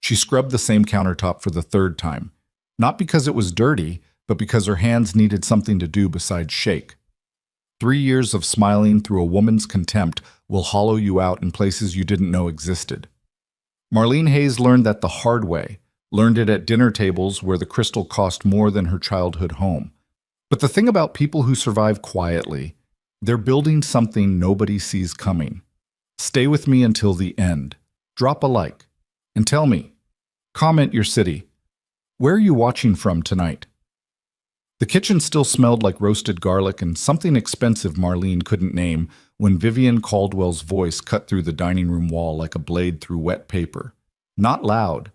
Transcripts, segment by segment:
She scrubbed the same countertop for the third time, not because it was dirty, but because her hands needed something to do besides shake. 3 years of smiling through a woman's contempt will hollow you out in places you didn't know existed. Marlene Hayes learned that the hard way, learned it at dinner tables where the crystal cost more than her childhood home. But the thing about people who survive quietly, they're building something nobody sees coming. Stay with me until the end. Drop a like. And tell me. Comment your city. Where are you watching from tonight? The kitchen still smelled like roasted garlic and something expensive Marlene couldn't name when Vivian Caldwell's voice cut through the dining room wall like a blade through wet paper. Not loud.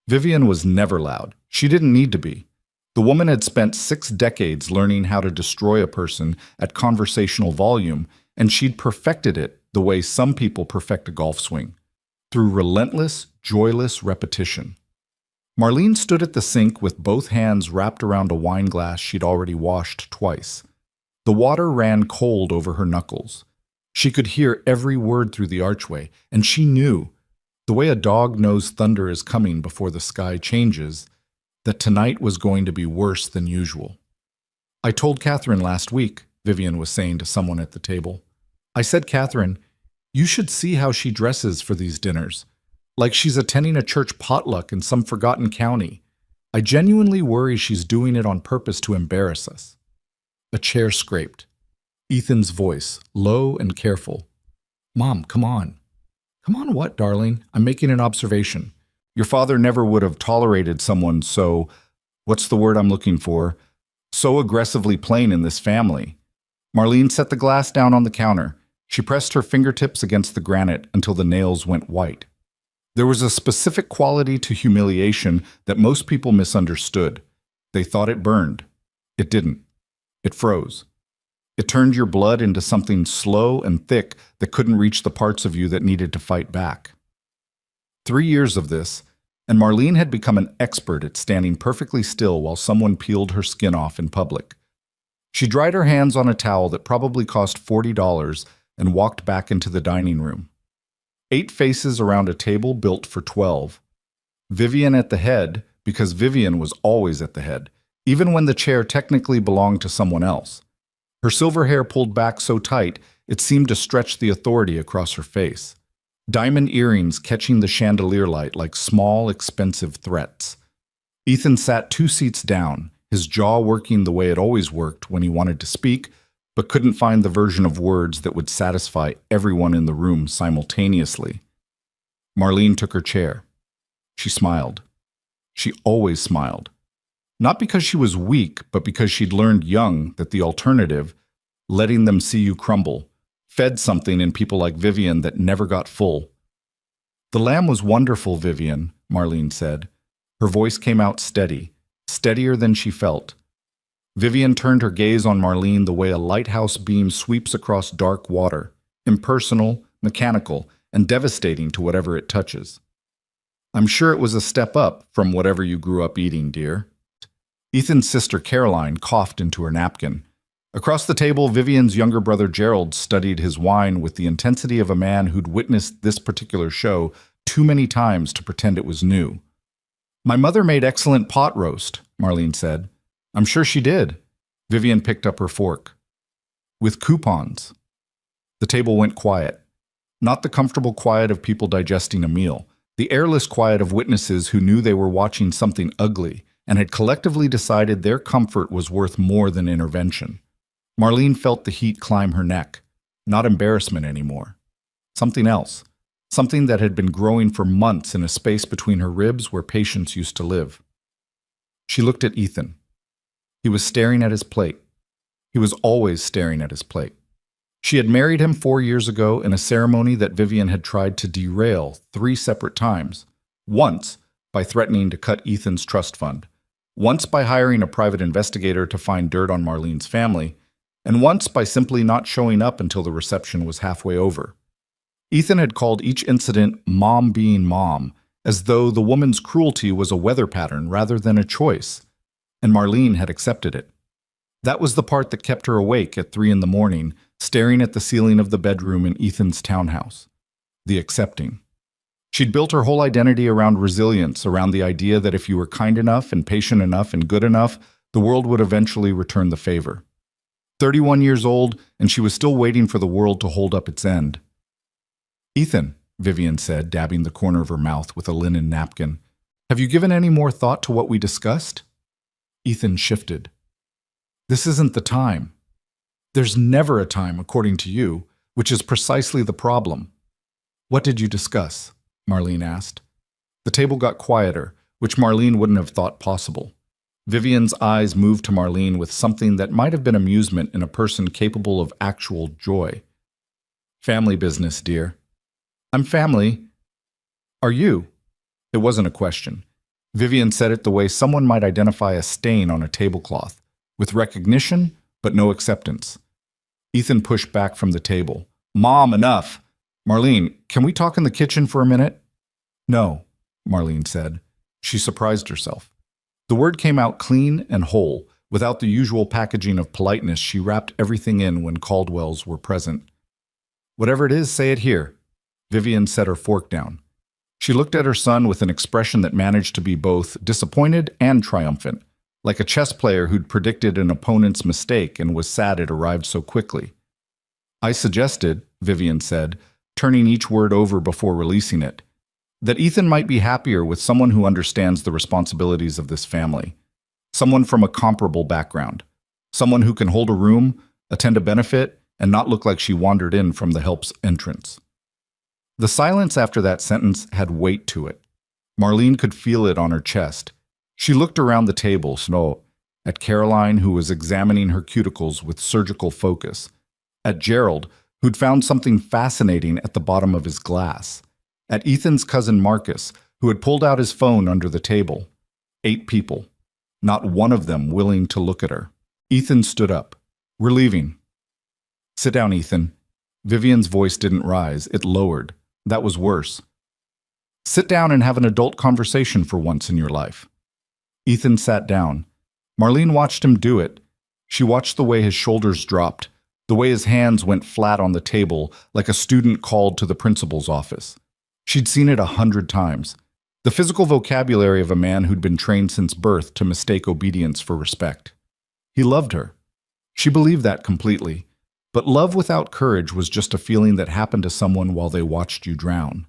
Vivian was never loud. She didn't need to be. The woman had spent 6 decades learning how to destroy a person at conversational volume, and she'd perfected it the way some people perfect a golf swing, through relentless, joyless repetition. Marlene stood at the sink with both hands wrapped around a wine glass she'd already washed twice. The water ran cold over her knuckles. She could hear every word through the archway, and she knew, the way a dog knows thunder is coming before the sky changes, that tonight was going to be worse than usual. I told Catherine last week, Vivian was saying to someone at the table. I said, Catherine, you should see how she dresses for these dinners. Like she's attending a church potluck in some forgotten county. I genuinely worry she's doing it on purpose to embarrass us. A chair scraped. Ethan's voice, low and careful. Mom, come on. Come on what, darling? I'm making an observation. Your father never would have tolerated someone so, what's the word I'm looking for, so aggressively plain in this family. Marlene set the glass down on the counter. She pressed her fingertips against the granite until the nails went white. There was a specific quality to humiliation that most people misunderstood. They thought it burned. It didn't. It froze. It turned your blood into something slow and thick that couldn't reach the parts of you that needed to fight back. 3 years of this, and Marlene had become an expert at standing perfectly still while someone peeled her skin off in public. She dried her hands on a towel that probably cost $40 and walked back into the dining room. 8 faces around a table built for 12. Vivian at the head, because Vivian was always at the head, even when the chair technically belonged to someone else. Her silver hair pulled back so tight, it seemed to stretch the authority across her face. Diamond earrings catching the chandelier light like small, expensive threats. Ethan sat 2 seats down, his jaw working the way it always worked when he wanted to speak, but couldn't find the version of words that would satisfy everyone in the room simultaneously. Marlene took her chair. She smiled. She always smiled. Not because she was weak, but because she'd learned young that the alternative, letting them see you crumble, fed something in people like Vivian that never got full. The lamb was wonderful, Vivian, Marlene said. Her voice came out steady, steadier than she felt. Vivian turned her gaze on Marlene the way a lighthouse beam sweeps across dark water, impersonal, mechanical, and devastating to whatever it touches. I'm sure it was a step up from whatever you grew up eating, dear. Ethan's sister Caroline coughed into her napkin. Across the table, Vivian's younger brother Gerald studied his wine with the intensity of a man who'd witnessed this particular show too many times to pretend it was new. My mother made excellent pot roast, Marlene said. I'm sure she did. Vivian picked up her fork. With coupons. The table went quiet. Not the comfortable quiet of people digesting a meal. The airless quiet of witnesses who knew they were watching something ugly and had collectively decided their comfort was worth more than intervention. Marlene felt the heat climb her neck. Not embarrassment anymore. Something else. Something that had been growing for months in a space between her ribs where patience used to live. She looked at Ethan. He was staring at his plate. He was always staring at his plate. She had married him 4 years ago in a ceremony that Vivian had tried to derail 3 separate times. Once, by threatening to cut Ethan's trust fund. Once by hiring a private investigator to find dirt on Marlene's family. And once by simply not showing up until the reception was halfway over. Ethan had called each incident "mom being mom," as though the woman's cruelty was a weather pattern rather than a choice. And Marlene had accepted it. That was the part that kept her awake at 3 a.m, staring at the ceiling of the bedroom in Ethan's townhouse. The accepting. She'd built her whole identity around resilience, around the idea that if you were kind enough and patient enough and good enough, the world would eventually return the favor. 31 years old, and she was still waiting for the world to hold up its end. "Ethan," Vivian said, dabbing the corner of her mouth with a linen napkin, "have you given any more thought to what we discussed?" Ethan shifted. "This isn't the time." "There's never a time, according to you, which is precisely the problem." "What did you discuss?" Marlene asked. The table got quieter, which Marlene wouldn't have thought possible. Vivian's eyes moved to Marlene with something that might have been amusement in a person capable of actual joy. "Family business, dear." "I'm family." "Are you?" It wasn't a question. Vivian said it the way someone might identify a stain on a tablecloth, with recognition but no acceptance. Ethan pushed back from the table. "Mom, enough! Marlene, can we talk in the kitchen for a minute?" "No," Marlene said. She surprised herself. The word came out clean and whole. Without the usual packaging of politeness, she wrapped everything in when Caldwells were present. "Whatever it is, say it here." Vivian set her fork down. She looked at her son with an expression that managed to be both disappointed and triumphant, like a chess player who'd predicted an opponent's mistake and was sad it arrived so quickly. "I suggested," Vivian said, turning each word over before releasing it, "that Ethan might be happier with someone who understands the responsibilities of this family, someone from a comparable background, someone who can hold a room, attend a benefit, and not look like she wandered in from the help's entrance." The silence after that sentence had weight to it. Marlene could feel it on her chest. She looked around the table, at Caroline, who was examining her cuticles with surgical focus, at Gerald, who'd found something fascinating at the bottom of his glass, at Ethan's cousin Marcus, who had pulled out his phone under the table. 8 people. Not one of them willing to look at her. Ethan stood up. "We're leaving." "Sit down, Ethan." Vivian's voice didn't rise, it lowered. That was worse. "Sit down and have an adult conversation for once in your life." Ethan sat down. Marlene watched him do it. She watched the way his shoulders dropped, the way his hands went flat on the table, like a student called to the principal's office. She'd seen it 100 times. The physical vocabulary of a man who'd been trained since birth to mistake obedience for respect. He loved her. She believed that completely. But love without courage was just a feeling that happened to someone while they watched you drown.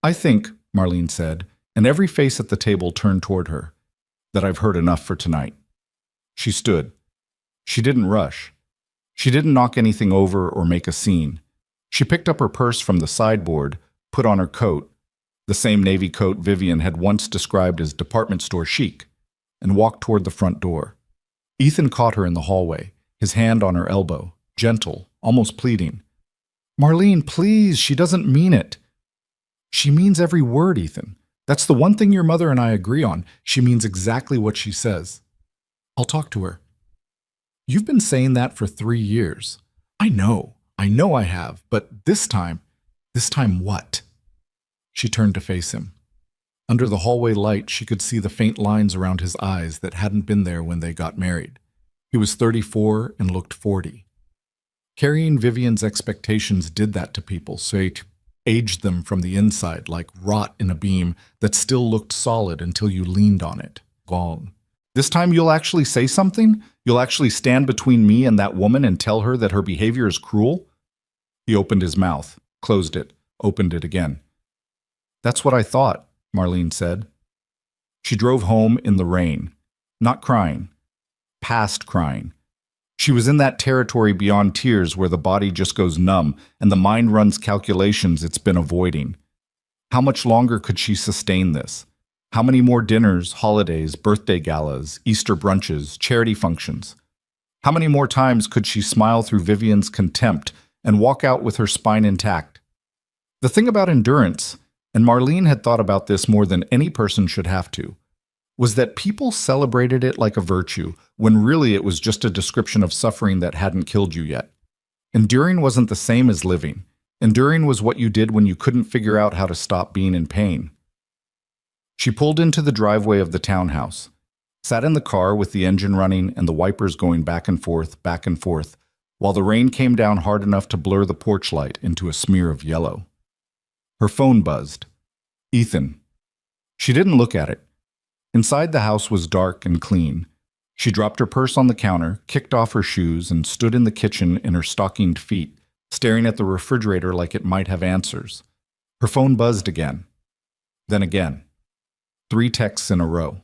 "I think," Marlene said, and every face at the table turned toward her, "that I've heard enough for tonight." She stood. She didn't rush. She didn't knock anything over or make a scene. She picked up her purse from the sideboard, put on her coat, the same navy coat Vivian had once described as department store chic, and walked toward the front door. Ethan caught her in the hallway, his hand on her elbow, gentle, almost pleading. "Marlene, please, she doesn't mean it." "She means every word, Ethan. That's the one thing your mother and I agree on. She means exactly what she says." "I'll talk to her." "You've been saying that for 3 years. I know I have, but this time what?" She turned to face him. Under the hallway light, she could see the faint lines around his eyes that hadn't been there when they got married. He was 34 and looked 40. Carrying Vivian's expectations did that to people, so it aged them from the inside like rot in a beam that still looked solid until you leaned on it. Long. "This time you'll actually say something? You'll actually stand between me and that woman and tell her that her behavior is cruel?" He opened his mouth, closed it, opened it again. "That's what I thought," Marlene said. She drove home in the rain, not crying, past crying. She was in that territory beyond tears where the body just goes numb and the mind runs calculations it's been avoiding. How much longer could she sustain this? How many more dinners, holidays, birthday galas, Easter brunches, charity functions? How many more times could she smile through Vivian's contempt and walk out with her spine intact? The thing about endurance, and Marlene had thought about this more than any person should have to, was that people celebrated it like a virtue, when really it was just a description of suffering that hadn't killed you yet. Enduring wasn't the same as living. Enduring was what you did when you couldn't figure out how to stop being in pain. She pulled into the driveway of the townhouse, sat in the car with the engine running and the wipers going back and forth, while the rain came down hard enough to blur the porch light into a smear of yellow. Her phone buzzed. Ethan. She didn't look at it. Inside the house was dark and clean. She dropped her purse on the counter, kicked off her shoes, and stood in the kitchen in her stockinged feet, staring at the refrigerator like it might have answers. Her phone buzzed again. Then again. 3 texts in a row.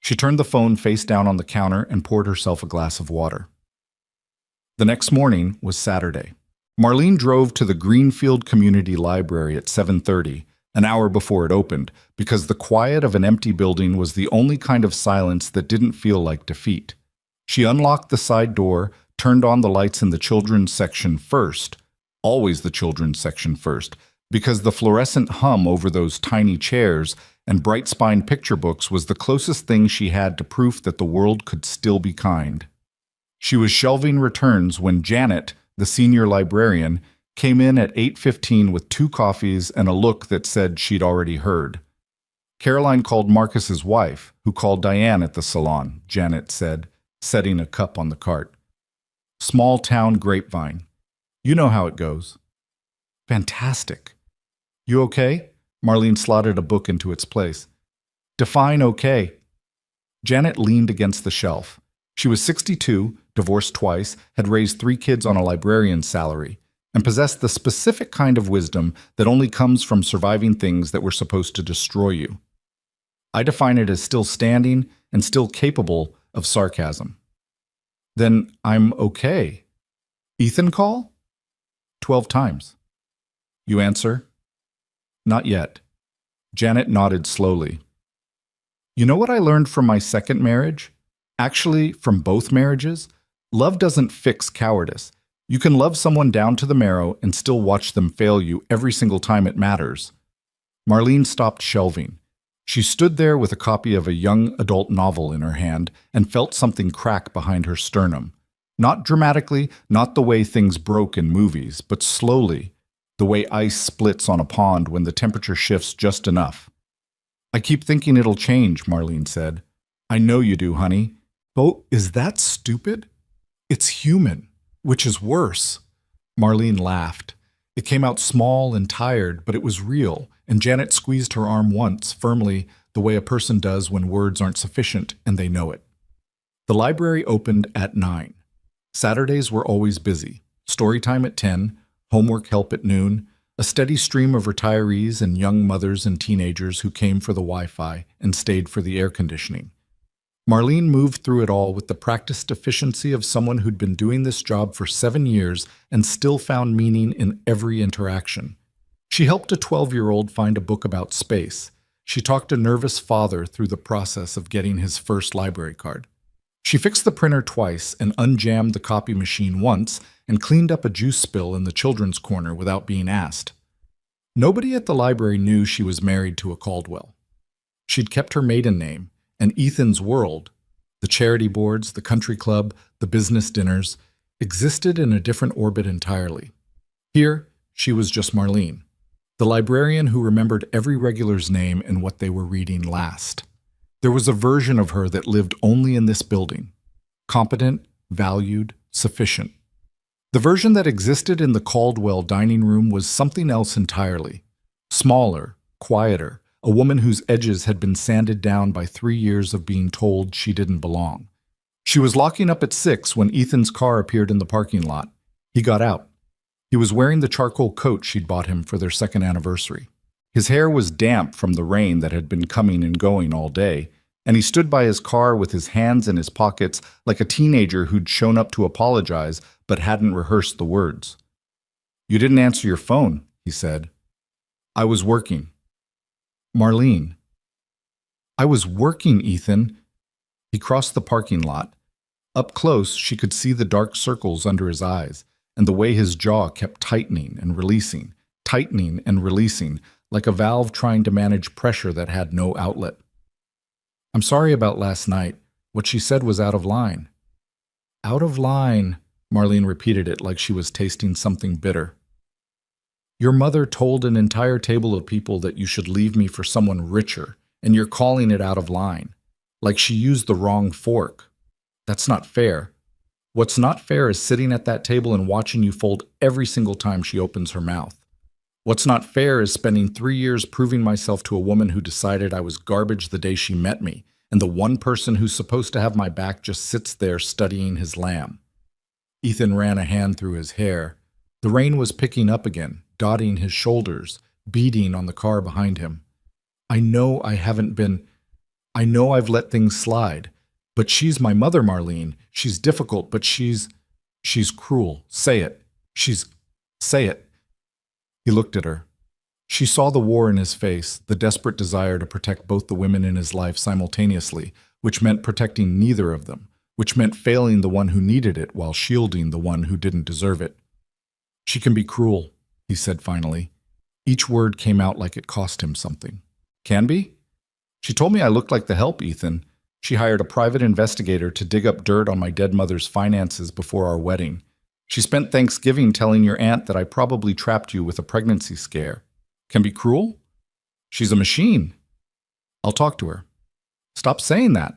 She turned the phone face down on the counter and poured herself a glass of water. The next morning was Saturday. Marlene drove to the Greenfield Community Library at 7:30, an hour before it opened, because the quiet of an empty building was the only kind of silence that didn't feel like defeat. She unlocked the side door, turned on the lights in the children's section first, always the children's section first, because the fluorescent hum over those tiny chairs and bright-spined picture books was the closest thing she had to proof that the world could still be kind. She was shelving returns when Janet, the senior librarian, came in at 8:15 with 2 coffees and a look that said she'd already heard. Caroline called Marcus's wife, who called Diane at the salon, Janet said, setting a cup on the cart. Small town grapevine. You know how it goes. Fantastic. You okay? Marlene slotted a book into its place. Define okay. Janet leaned against the shelf. She was 62, divorced twice, had raised 3 kids on a librarian's salary, and possessed the specific kind of wisdom that only comes from surviving things that were supposed to destroy you. I define it as still standing and still capable of sarcasm. Then I'm okay. Ethan call? 12 times. You answer? Not yet. Janet nodded slowly. You know what I learned from my second marriage? Actually, from both marriages? Love doesn't fix cowardice. You can love someone down to the marrow and still watch them fail you every single time it matters. Marlene stopped shelving. She stood there with a copy of a young adult novel in her hand and felt something crack behind her sternum. Not dramatically, not the way things broke in movies, but slowly, the way ice splits on a pond when the temperature shifts just enough. I keep thinking it'll change, Marlene said. I know you do, honey. But is that stupid? It's human, which is worse. Marlene laughed. It came out small and tired, but it was real, and Janet squeezed her arm once, firmly, the way a person does when words aren't sufficient and they know it. The library opened at 9. Saturdays were always busy. Story time at 10, homework help at noon, a steady stream of retirees and young mothers and teenagers who came for the Wi-Fi and stayed for the air conditioning. Marlene moved through it all with the practiced efficiency of someone who'd been doing this job for 7 years and still found meaning in every interaction. She helped a 12-year-old find a book about space. She talked a nervous father through the process of getting his first library card. She fixed the printer twice and unjammed the copy machine once and cleaned up a juice spill in the children's corner without being asked. Nobody at the library knew she was married to a Caldwell. She'd kept her maiden name, and Ethan's world, the charity boards, the country club, the business dinners, existed in a different orbit entirely. Here, she was just Marlene, the librarian who remembered every regular's name and what they were reading last. There was a version of her that lived only in this building, competent, valued, sufficient. The version that existed in the Caldwell dining room was something else entirely. Smaller, quieter, a woman whose edges had been sanded down by 3 years of being told she didn't belong. She was locking up at 6 when Ethan's car appeared in the parking lot. He got out. He was wearing the charcoal coat she'd bought him for their second anniversary. His hair was damp from the rain that had been coming and going all day, and he stood by his car with his hands in his pockets like a teenager who'd shown up to apologize but hadn't rehearsed the words. You didn't answer your phone, he said. I was working. Marlene. I was working, Ethan. He crossed the parking lot. Up close, she could see the dark circles under his eyes and the way his jaw kept tightening and releasing, like a valve trying to manage pressure that had no outlet. I'm sorry about last night. What she said was out of line. Out of line, Marlene repeated it like she was tasting something bitter. Your mother told an entire table of people that you should leave me for someone richer, and you're calling it out of line, like she used the wrong fork. That's not fair. What's not fair is sitting at that table and watching you fold every single time she opens her mouth. What's not fair is spending 3 years proving myself to a woman who decided I was garbage the day she met me, and the one person who's supposed to have my back just sits there studying his lamb. Ethan ran a hand through his hair. The rain was picking up again, dotting his shoulders, beating on the car behind him. I know I've let things slide. But she's my mother, Marlene. She's difficult, but she's cruel. Say it. Say it. He looked at her. She saw the war in his face, the desperate desire to protect both the women in his life simultaneously, which meant protecting neither of them, which meant failing the one who needed it while shielding the one who didn't deserve it. She can be cruel, he said finally. Each word came out like it cost him something. Can be? She told me I looked like the help, Ethan. She hired a private investigator to dig up dirt on my dead mother's finances before our wedding. She spent Thanksgiving telling your aunt that I probably trapped you with a pregnancy scare. Can be cruel? She's a machine. I'll talk to her. Stop saying that.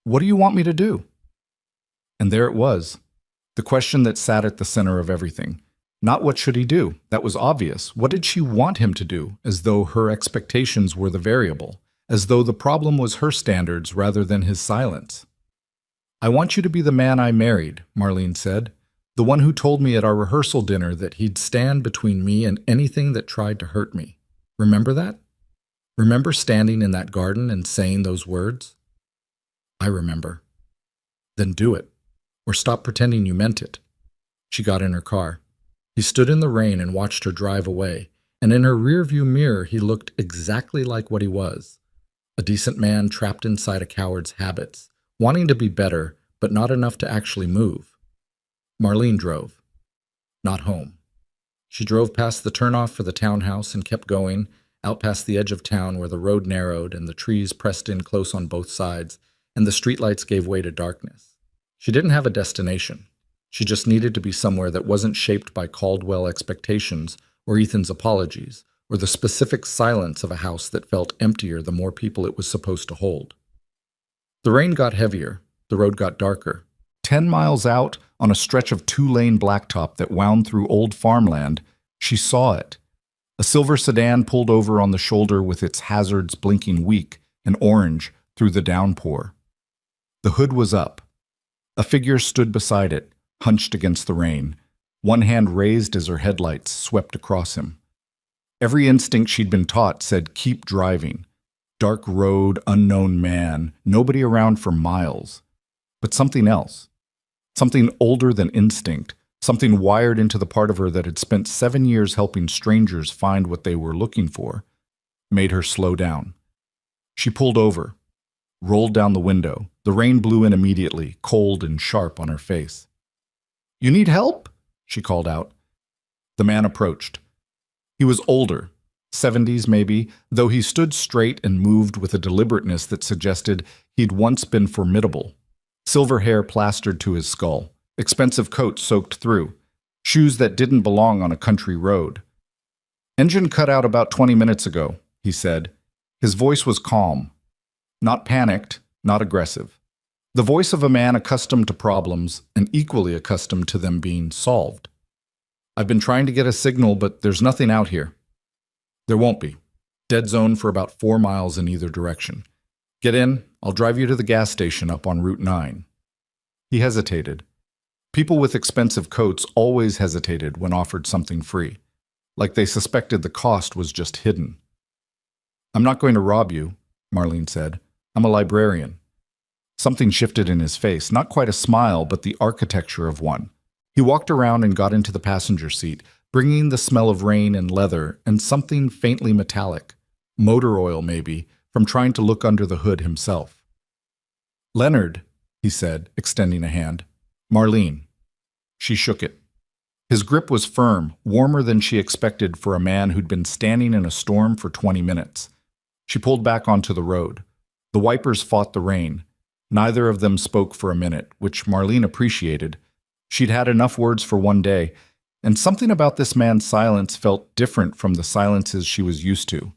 What do you want me to do? And there it was, the question that sat at the center of everything. Not what should he do? That was obvious. What did she want him to do, as though her expectations were the variable, as though the problem was her standards rather than his silence? I want you to be the man I married, Marlene said, the one who told me at our rehearsal dinner that he'd stand between me and anything that tried to hurt me. Remember that? Remember standing in that garden and saying those words? I remember. Then do it, or stop pretending you meant it. She got in her car. He stood in the rain and watched her drive away, and in her rearview mirror he looked exactly like what he was. A decent man trapped inside a coward's habits, wanting to be better, but not enough to actually move. Marlene drove. Not home. She drove past the turnoff for the townhouse and kept going, out past the edge of town where the road narrowed and the trees pressed in close on both sides, and the streetlights gave way to darkness. She didn't have a destination. She just needed to be somewhere that wasn't shaped by Caldwell expectations or Ethan's apologies, or the specific silence of a house that felt emptier the more people it was supposed to hold. The rain got heavier. The road got darker. 10 miles out, on a stretch of 2-lane blacktop that wound through old farmland, she saw it. A silver sedan pulled over on the shoulder with its hazards blinking weak and orange through the downpour. The hood was up. A figure stood beside it, hunched against the rain, one hand raised as her headlights swept across him. Every instinct she'd been taught said, keep driving. Dark road, unknown man, nobody around for miles. But something else. Something older than instinct, something wired into the part of her that had spent 7 years helping strangers find what they were looking for, made her slow down. She pulled over, rolled down the window. The rain blew in immediately, cold and sharp on her face. You need help? She called out. The man approached. He was older, 70s maybe, though he stood straight and moved with a deliberateness that suggested he'd once been formidable. Silver hair plastered to his skull, expensive coat soaked through, shoes that didn't belong on a country road. Engine cut out about 20 minutes ago, he said. His voice was calm. Not panicked, not aggressive. The voice of a man accustomed to problems and equally accustomed to them being solved. I've been trying to get a signal, but there's nothing out here. There won't be. Dead zone for about 4 miles in either direction. Get in, I'll drive you to the gas station up on Route 9. He hesitated. People with expensive coats always hesitated when offered something free, like they suspected the cost was just hidden. I'm not going to rob you, Marlene said. I'm a librarian. Something shifted in his face, not quite a smile, but the architecture of one. He walked around and got into the passenger seat, bringing the smell of rain and leather and something faintly metallic, motor oil maybe, from trying to look under the hood himself. Leonard, he said, extending a hand. Marlene. She shook it. His grip was firm, warmer than she expected for a man who'd been standing in a storm for 20 minutes. She pulled back onto the road. The wipers fought the rain. Neither of them spoke for a minute, which Marlene appreciated. She'd had enough words for one day, and something about this man's silence felt different from the silences she was used to.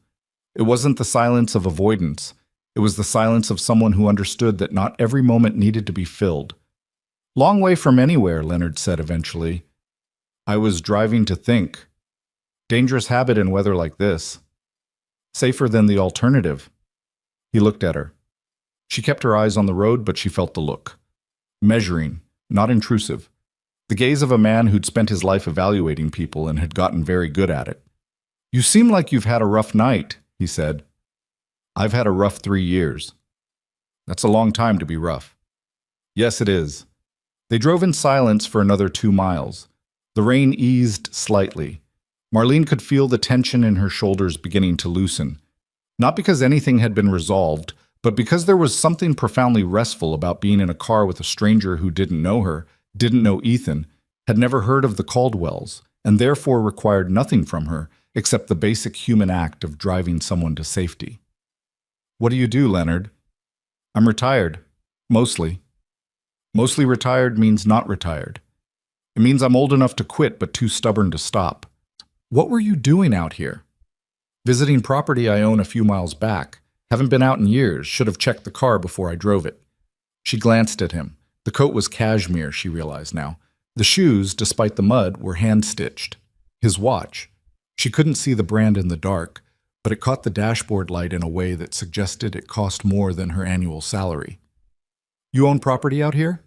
It wasn't the silence of avoidance. It was the silence of someone who understood that not every moment needed to be filled. Long way from anywhere, Leonard said eventually. I was driving to think. Dangerous habit in weather like this. Safer than the alternative. He looked at her. She kept her eyes on the road, but she felt the look. Measuring, not intrusive. The gaze of a man who'd spent his life evaluating people and had gotten very good at it. You seem like you've had a rough night, he said. I've had a rough 3 years. That's a long time to be rough. Yes, it is. They drove in silence for another 2 miles. The rain eased slightly. Marlene could feel the tension in her shoulders beginning to loosen. Not because anything had been resolved, but because there was something profoundly restful about being in a car with a stranger who didn't know her, didn't know Ethan, had never heard of the Caldwells, and therefore required nothing from her except the basic human act of driving someone to safety. What do you do, Leonard? I'm retired. Mostly. Mostly retired means not retired. It means I'm old enough to quit but too stubborn to stop. What were you doing out here? Visiting property I own a few miles back. Haven't been out in years. Should have checked the car before I drove it. She glanced at him. The coat was cashmere, she realized now. The shoes, despite the mud, were hand-stitched. His watch. She couldn't see the brand in the dark, but it caught the dashboard light in a way that suggested it cost more than her annual salary. You own property out here?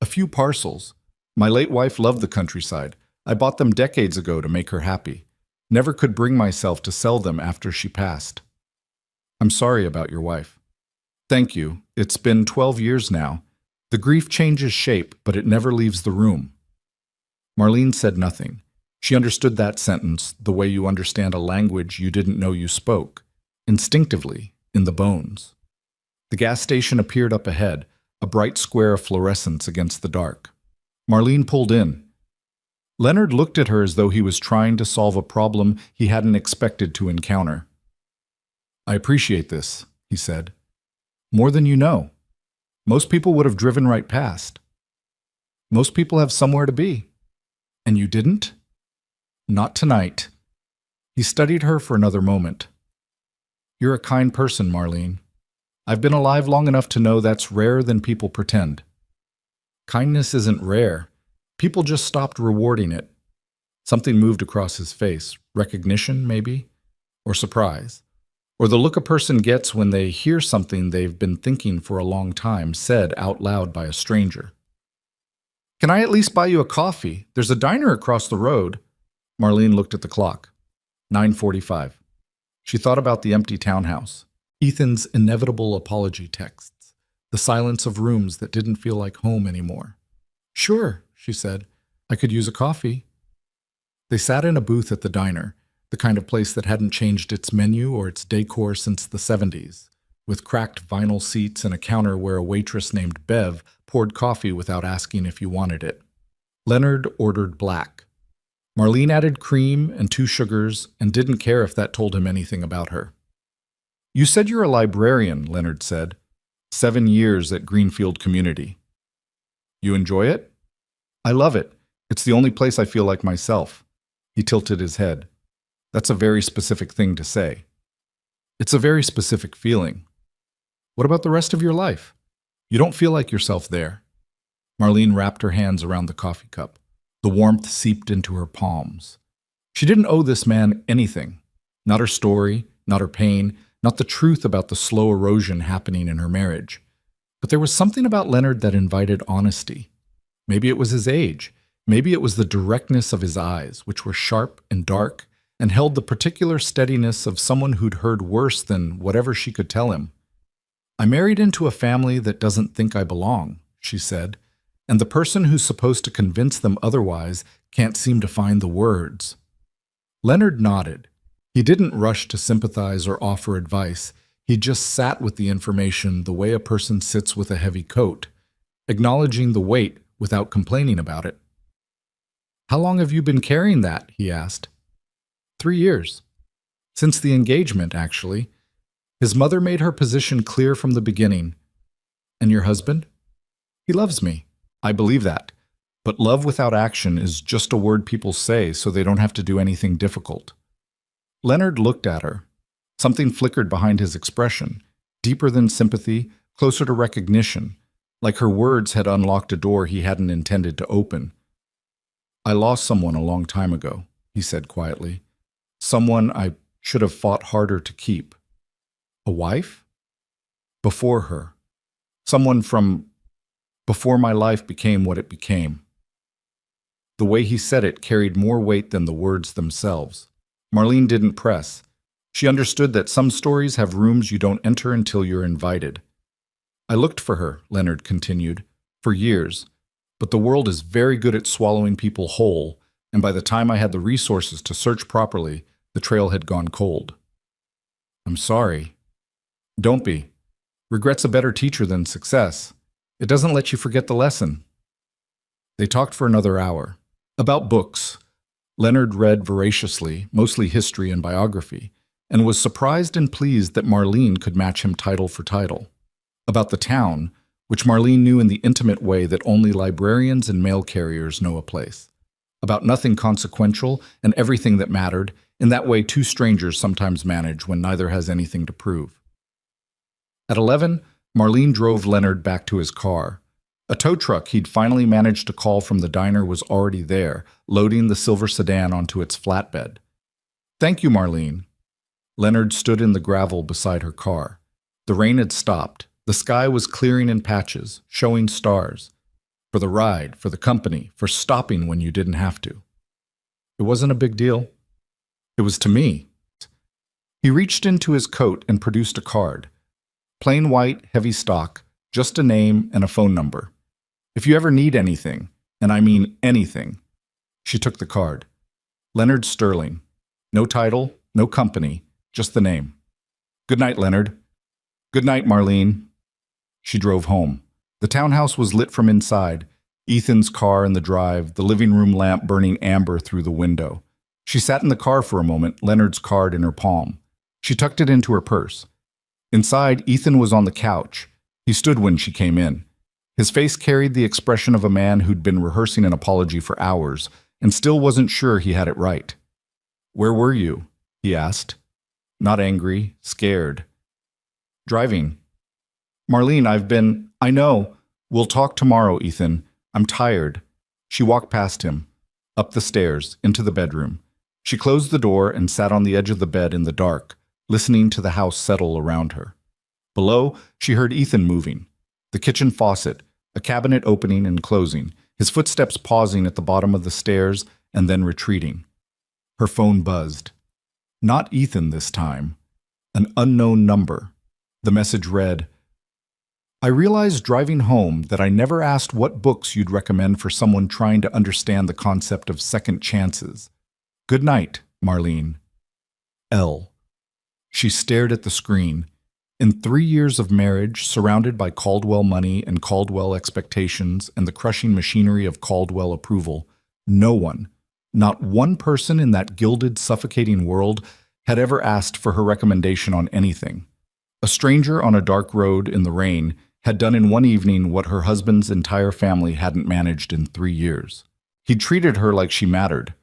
A few parcels. My late wife loved the countryside. I bought them decades ago to make her happy. Never could bring myself to sell them after she passed. I'm sorry about your wife. Thank you. It's been 12 years now. The grief changes shape, but it never leaves the room. Marlene said nothing. She understood that sentence the way you understand a language you didn't know you spoke, instinctively, in the bones. The gas station appeared up ahead, a bright square of fluorescence against the dark. Marlene pulled in. Leonard looked at her as though he was trying to solve a problem he hadn't expected to encounter. I appreciate this, he said. More than you know. Most people would have driven right past. Most people have somewhere to be. And you didn't? Not tonight. He studied her for another moment. You're a kind person, Marlene. I've been alive long enough to know that's rarer than people pretend. Kindness isn't rare. People just stopped rewarding it. Something moved across his face. Recognition, maybe? Or surprise. Or the look a person gets when they hear something they've been thinking for a long time said out loud by a stranger. Can I at least buy you a coffee? There's a diner across the road. Marlene looked at the clock. 9:45. She thought about the empty townhouse. Ethan's inevitable apology texts. The silence of rooms that didn't feel like home anymore. Sure, she said. I could use a coffee. They sat in a booth at the diner, the kind of place that hadn't changed its menu or its decor since the 70s, with cracked vinyl seats and a counter where a waitress named Bev poured coffee without asking if you wanted it. Leonard ordered black. Marlene added cream and 2 sugars and didn't care if that told him anything about her. You said you're a librarian, Leonard said. 7 years at Greenfield Community. You enjoy it? I love it. It's the only place I feel like myself. He tilted his head. That's a very specific thing to say. It's a very specific feeling. What about the rest of your life? You don't feel like yourself there. Marlene wrapped her hands around the coffee cup. The warmth seeped into her palms. She didn't owe this man anything. Not her story, not her pain, not the truth about the slow erosion happening in her marriage. But there was something about Leonard that invited honesty. Maybe it was his age. Maybe it was the directness of his eyes, which were sharp and dark, and held the particular steadiness of someone who'd heard worse than whatever she could tell him. I married into a family that doesn't think I belong, she said, and the person who's supposed to convince them otherwise can't seem to find the words. Leonard nodded. He didn't rush to sympathize or offer advice. He just sat with the information the way a person sits with a heavy coat, acknowledging the weight without complaining about it. How long have you been carrying that? He asked. 3 years. Since the engagement, actually. His mother made her position clear from the beginning. And your husband? He loves me. I believe that. But love without action is just a word people say so they don't have to do anything difficult. Leonard looked at her. Something flickered behind his expression, deeper than sympathy, closer to recognition, like her words had unlocked a door he hadn't intended to open. I lost someone a long time ago, he said quietly. Someone I should have fought harder to keep. A wife? Before her. Someone from before my life became what it became. The way he said it carried more weight than the words themselves. Marlene didn't press. She understood that some stories have rooms you don't enter until you're invited. I looked for her, Leonard continued, for years, but the world is very good at swallowing people whole, and by the time I had the resources to search properly, the trail had gone cold. I'm sorry. Don't be. Regret's a better teacher than success. It doesn't let you forget the lesson. They talked for another hour. About books. Leonard read voraciously, mostly history and biography, and was surprised and pleased that Marlene could match him title for title. About the town, which Marlene knew in the intimate way that only librarians and mail carriers know a place. About nothing consequential and everything that mattered, in that way two strangers sometimes manage when neither has anything to prove. At 11, Marlene drove Leonard back to his car. A tow truck he'd finally managed to call from the diner was already there, loading the silver sedan onto its flatbed. Thank you, Marlene. Leonard stood in the gravel beside her car. The rain had stopped. The sky was clearing in patches, showing stars. For the ride, for the company, for stopping when you didn't have to. It wasn't a big deal. It was to me. He reached into his coat and produced a card. Plain white, heavy stock, just a name and a phone number. If you ever need anything, and I mean anything. She took the card. Leonard Sterling. No title, no company, just the name. Good night, Leonard. Good night, Marlene. She drove home. The townhouse was lit from inside, Ethan's car in the drive, the living room lamp burning amber through the window. She sat in the car for a moment, Leonard's card in her palm. She tucked it into her purse. Inside, Ethan was on the couch. He stood when she came in. His face carried the expression of a man who'd been rehearsing an apology for hours and still wasn't sure he had it right. Where were you? He asked. Not angry, scared. Driving. Marlene, I know. We'll talk tomorrow, Ethan. I'm tired. She walked past him, up the stairs, into the bedroom. She closed the door and sat on the edge of the bed in the dark, listening to the house settle around her. Below, she heard Ethan moving. The kitchen faucet, a cabinet opening and closing, his footsteps pausing at the bottom of the stairs and then retreating. Her phone buzzed. Not Ethan this time. An unknown number. The message read, I realized driving home that I never asked what books you'd recommend for someone trying to understand the concept of second chances. Good night, Marlene. L. She stared at the screen. In 3 years of marriage, surrounded by Caldwell money and Caldwell expectations and the crushing machinery of Caldwell approval, no one, not one person in that gilded, suffocating world had ever asked for her recommendation on anything. A stranger on a dark road in the rain had done in one evening what her husband's entire family hadn't managed in 3 years. He'd treated her like she mattered.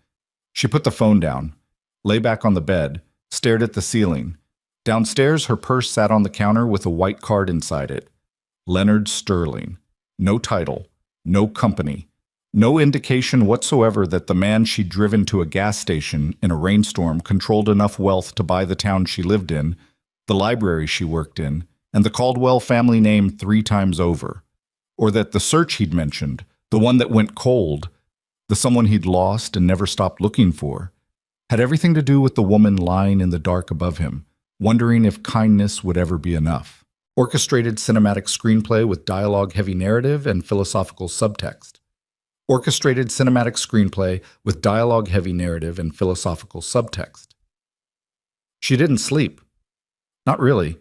She put the phone down, lay back on the bed, stared at the ceiling. Downstairs, her purse sat on the counter with a white card inside it. Leonard Sterling. No title, no company, no indication whatsoever that the man she'd driven to a gas station in a rainstorm controlled enough wealth to buy the town she lived in, the library she worked in, and the Caldwell family name 3 times over. Or that the search he'd mentioned, the one that went cold, the someone he'd lost and never stopped looking for, had everything to do with the woman lying in the dark above him, wondering if kindness would ever be enough. Orchestrated cinematic screenplay with dialogue-heavy narrative and philosophical subtext. Orchestrated cinematic screenplay with dialogue-heavy narrative and philosophical subtext. She didn't sleep. Not really.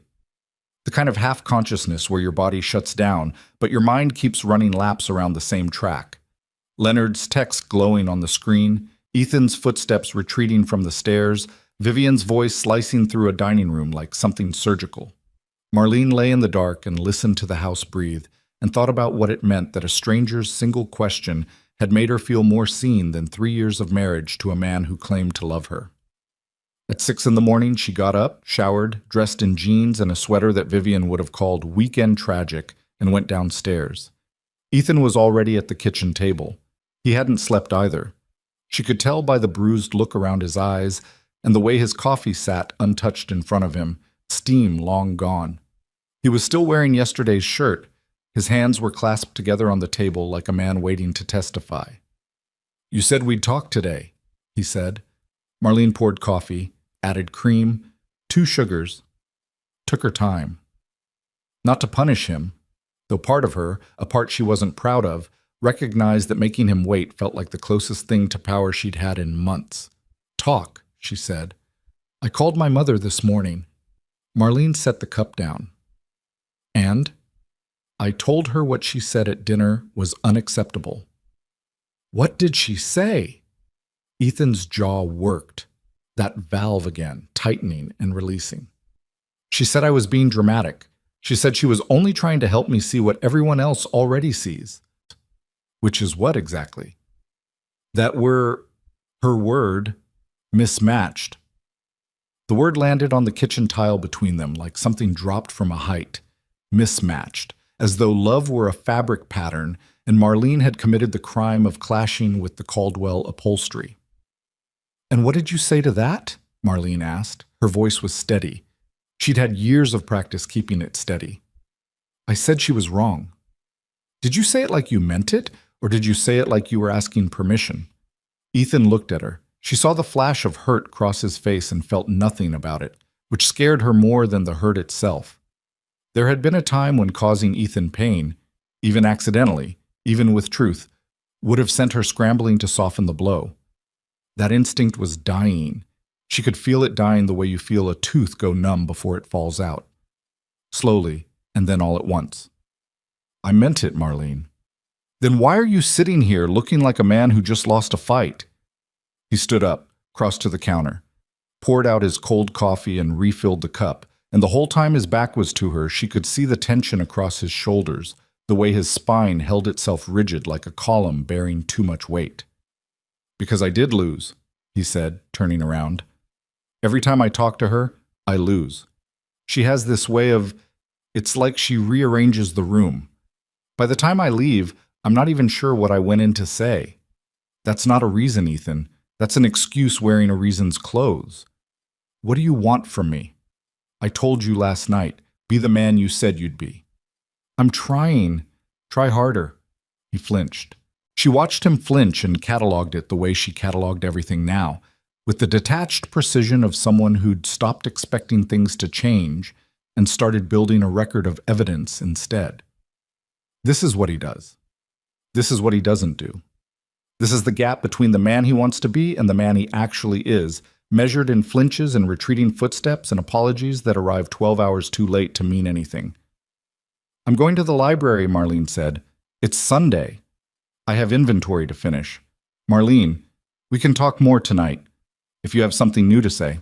The kind of half-consciousness where your body shuts down, but your mind keeps running laps around the same track. Leonard's text glowing on the screen, Ethan's footsteps retreating from the stairs, Vivian's voice slicing through a dining room like something surgical. Marlene lay in the dark and listened to the house breathe and thought about what it meant that a stranger's single question had made her feel more seen than 3 years of marriage to a man who claimed to love her. At 6 in the morning, she got up, showered, dressed in jeans and a sweater that Vivian would have called weekend tragic, and went downstairs. Ethan was already at the kitchen table. He hadn't slept either. She could tell by the bruised look around his eyes and the way his coffee sat untouched in front of him, steam long gone. He was still wearing yesterday's shirt. His hands were clasped together on the table like a man waiting to testify. "You said we'd talk today," he said. Marlene poured coffee, added cream, 2 sugars, took her time. Not to punish him, though part of her, a part she wasn't proud of, recognized that making him wait felt like the closest thing to power she'd had in months. "Talk," she said. "I called my mother this morning." Marlene set the cup down. "And?" "I told her what she said at dinner was unacceptable." "What did she say?" Ethan's jaw worked, that valve again, tightening and releasing. "She said I was being dramatic. She said she was only trying to help me see what everyone else already sees." "Which is what exactly?" "That we're," her word, "mismatched." The word landed on the kitchen tile between them like something dropped from a height. Mismatched, as though love were a fabric pattern and Marlene had committed the crime of clashing with the Caldwell upholstery. "And what did you say to that?" Marlene asked. Her voice was steady. She'd had years of practice keeping it steady. "I said she was wrong." "Did you say it like you meant it, or did you say it like you were asking permission?" Ethan looked at her. She saw the flash of hurt cross his face and felt nothing about it, which scared her more than the hurt itself. There had been a time when causing Ethan pain, even accidentally, even with truth, would have sent her scrambling to soften the blow. That instinct was dying. She could feel it dying the way you feel a tooth go numb before it falls out. Slowly, and then all at once. "I meant it, Marlene." "Then why are you sitting here looking like a man who just lost a fight?" He stood up, crossed to the counter, poured out his cold coffee and refilled the cup, and the whole time his back was to her, she could see the tension across his shoulders, the way his spine held itself rigid like a column bearing too much weight. "Because I did lose," he said, turning around. "Every time I talk to her, I lose. She has this way of, it's like she rearranges the room. By the time I leave, I'm not even sure what I went in to say. That's not a reason, Ethan. That's an excuse wearing a reason's clothes. What do you want from me? I told you last night, be the man you said you'd be." "I'm trying. Try harder." He flinched. She watched him flinch and cataloged it the way she cataloged everything now, with the detached precision of someone who'd stopped expecting things to change and started building a record of evidence instead. This is what he does. This is what he doesn't do. This is the gap between the man he wants to be and the man he actually is, measured in flinches and retreating footsteps and apologies that arrive 12 hours too late to mean anything. "I'm going to the library," Marlene said. "It's Sunday. I have inventory to finish. Marlene, we can talk more tonight, if you have something new to say."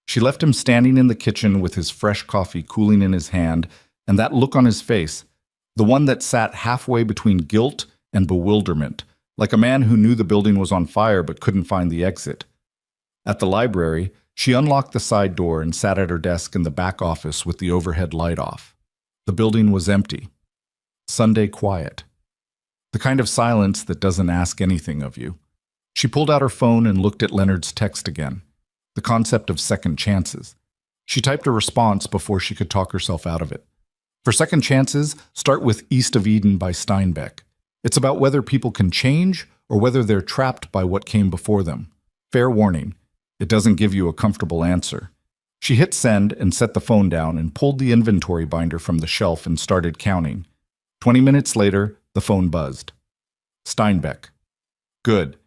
She left him standing in the kitchen with his fresh coffee cooling in his hand and that look on his face, the one that sat halfway between guilt and bewilderment, like a man who knew the building was on fire but couldn't find the exit. At the library, she unlocked the side door and sat at her desk in the back office with the overhead light off. The building was empty. Sunday quiet. The kind of silence that doesn't ask anything of you. She pulled out her phone and looked at Leonard's text again. The concept of second chances. She typed a response before she could talk herself out of it. For second chances, start with East of Eden by Steinbeck. It's about whether people can change or whether they're trapped by what came before them. Fair warning, it doesn't give you a comfortable answer. She hit send and set the phone down and pulled the inventory binder from the shelf and started counting. 20 minutes later, the phone buzzed. Steinbeck. Good.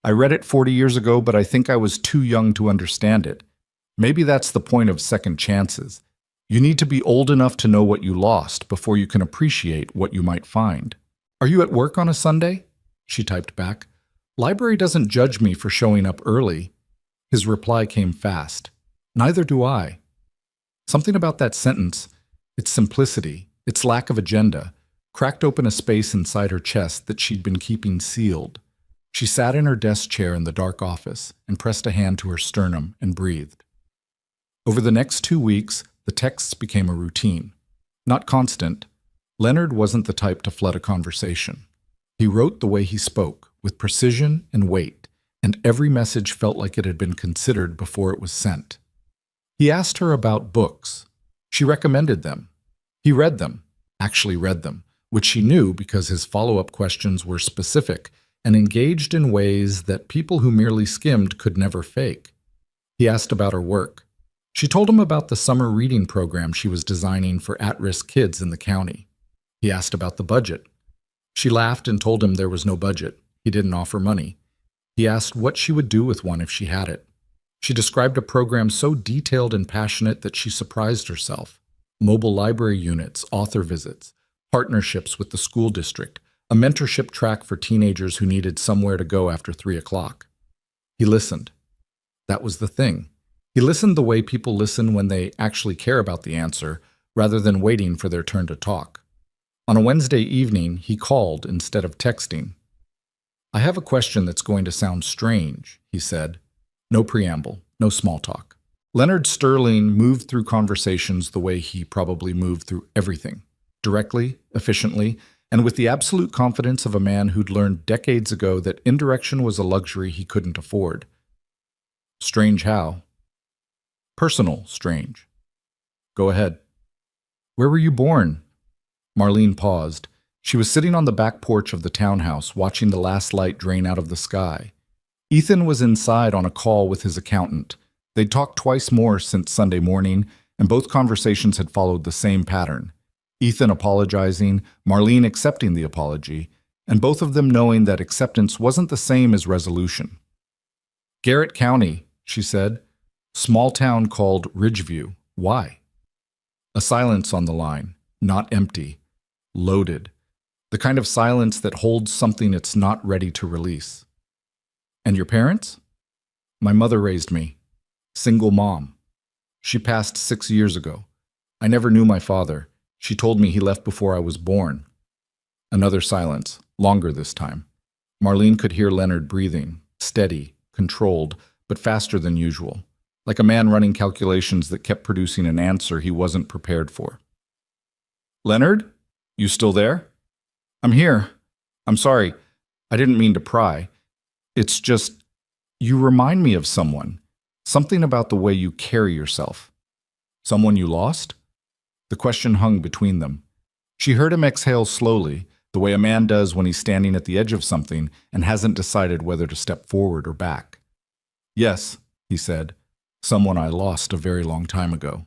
I read it 40 years ago, but I think I was too young to understand it. Maybe that's the point of second chances. You need to be old enough to know what you lost before you can appreciate what you might find. Are you at work on a Sunday? She typed back. Library doesn't judge me for showing up early. His reply came fast. Neither do I. Something about that sentence, its simplicity, its lack of agenda, cracked open a space inside her chest that she'd been keeping sealed. She sat in her desk chair in the dark office and pressed a hand to her sternum and breathed. Over the next 2 weeks, the texts became a routine. Not constant. Leonard wasn't the type to flood a conversation. He wrote the way he spoke, with precision and weight, and every message felt like it had been considered before it was sent. He asked her about books. She recommended them. He read them, actually read them, which she knew because his follow-up questions were specific and engaged in ways that people who merely skimmed could never fake. He asked about her work. She told him about the summer reading program she was designing for at-risk kids in the county. He asked about the budget. She laughed and told him there was no budget. He didn't offer money. He asked what she would do with one if she had it. She described a program so detailed and passionate that she surprised herself. Mobile library units, author visits, partnerships with the school district, a mentorship track for teenagers who needed somewhere to go after 3 o'clock. He listened. That was the thing. He listened the way people listen when they actually care about the answer, rather than waiting for their turn to talk. On a Wednesday evening, he called instead of texting. "I have a question that's going to sound strange," he said. No preamble, no small talk. Leonard Sterling moved through conversations the way he probably moved through everything, directly, efficiently, and with the absolute confidence of a man who'd learned decades ago that indirection was a luxury he couldn't afford. Strange how? Personal strange. Go ahead. Where were you born? Marlene paused. She was sitting on the back porch of the townhouse, watching the last light drain out of the sky. Ethan was inside on a call with his accountant. They'd talked twice more since Sunday morning, and both conversations had followed the same pattern. Ethan apologizing, Marlene accepting the apology, and both of them knowing that acceptance wasn't the same as resolution. Garrett County, she said. Small town called Ridgeview. Why? A silence on the line, not empty, loaded. The kind of silence that holds something it's not ready to release. And your parents? My mother raised me. Single mom. She passed 6 years ago. I never knew my father. She told me he left before I was born. Another silence, longer this time. Marlene could hear Leonard breathing, steady, controlled, but faster than usual, like a man running calculations that kept producing an answer he wasn't prepared for. Leonard? You still there? I'm here. I'm sorry. I didn't mean to pry. It's just, you remind me of someone. Something about the way you carry yourself. Someone you lost? The question hung between them. She heard him exhale slowly, the way a man does when he's standing at the edge of something and hasn't decided whether to step forward or back. Yes, he said. Someone I lost a very long time ago.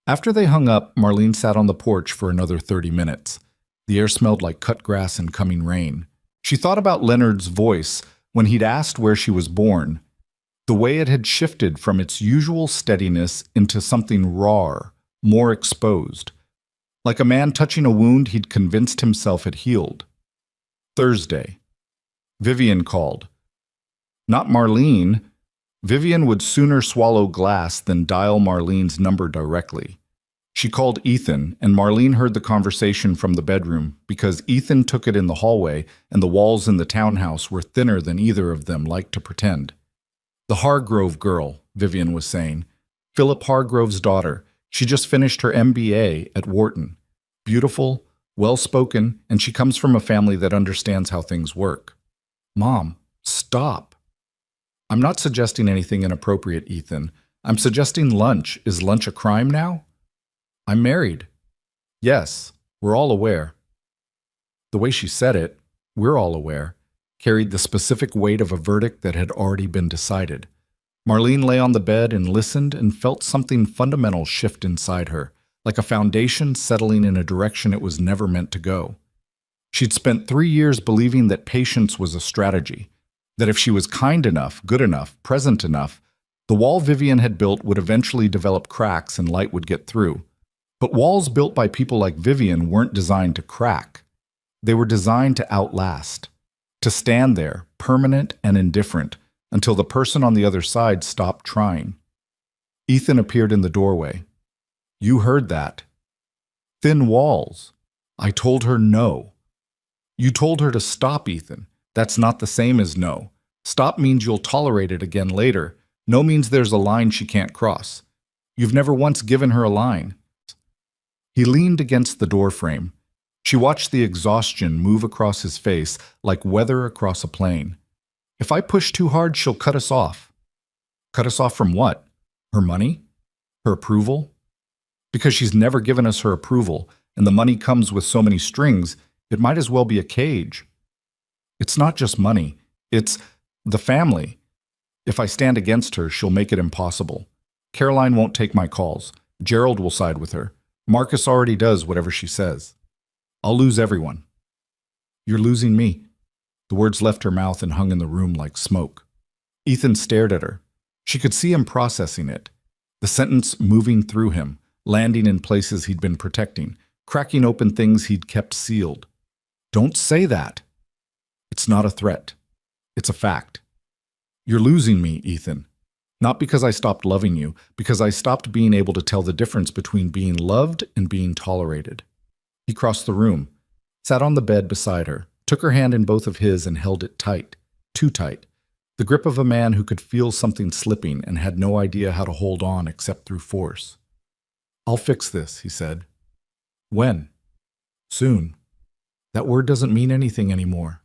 After they hung up, Marlene sat on the porch for another 30 minutes. The air smelled like cut grass and coming rain. She thought about Leonard's voice when he'd asked where she was born, the way it had shifted from its usual steadiness into something rawer, more exposed, like a man touching a wound he'd convinced himself had healed. Thursday. Vivian called. Not Marlene. Vivian would sooner swallow glass than dial Marlene's number directly. She called Ethan, and Marlene heard the conversation from the bedroom because Ethan took it in the hallway and the walls in the townhouse were thinner than either of them liked to pretend. The Hargrove girl, Vivian was saying. Philip Hargrove's daughter. She just finished her MBA at Wharton. Beautiful, well-spoken, and she comes from a family that understands how things work. Mom, stop. I'm not suggesting anything inappropriate, Ethan. I'm suggesting lunch. Is lunch a crime now? I'm married. Yes, we're all aware. The way she said it, we're all aware, carried the specific weight of a verdict that had already been decided. Marlene lay on the bed and listened and felt something fundamental shift inside her, like a foundation settling in a direction it was never meant to go. She'd spent 3 years believing that patience was a strategy, that if she was kind enough, good enough, present enough, the wall Vivian had built would eventually develop cracks and light would get through. But walls built by people like Vivian weren't designed to crack. They were designed to outlast, to stand there, permanent and indifferent, until the person on the other side stopped trying. Ethan appeared in the doorway. You heard that. Thin walls. I told her no. You told her to stop, Ethan. That's not the same as no. Stop means you'll tolerate it again later. No means there's a line she can't cross. You've never once given her a line. He leaned against the doorframe. She watched the exhaustion move across his face like weather across a plain. If I push too hard, she'll cut us off. Cut us off from what? Her money? Her approval? Because she's never given us her approval, and the money comes with so many strings, it might as well be a cage. It's not just money. It's the family. If I stand against her, she'll make it impossible. Caroline won't take my calls. Gerald will side with her. Marcus already does whatever she says. I'll lose everyone. You're losing me. The words left her mouth and hung in the room like smoke. Ethan stared at her. She could see him processing it. The sentence moving through him, landing in places he'd been protecting, cracking open things he'd kept sealed. Don't say that. It's not a threat. It's a fact. You're losing me, Ethan. Not because I stopped loving you, because I stopped being able to tell the difference between being loved and being tolerated. He crossed the room, sat on the bed beside her, took her hand in both of his and held it tight, too tight, the grip of a man who could feel something slipping and had no idea how to hold on except through force. I'll fix this, he said. When? Soon. That word doesn't mean anything anymore.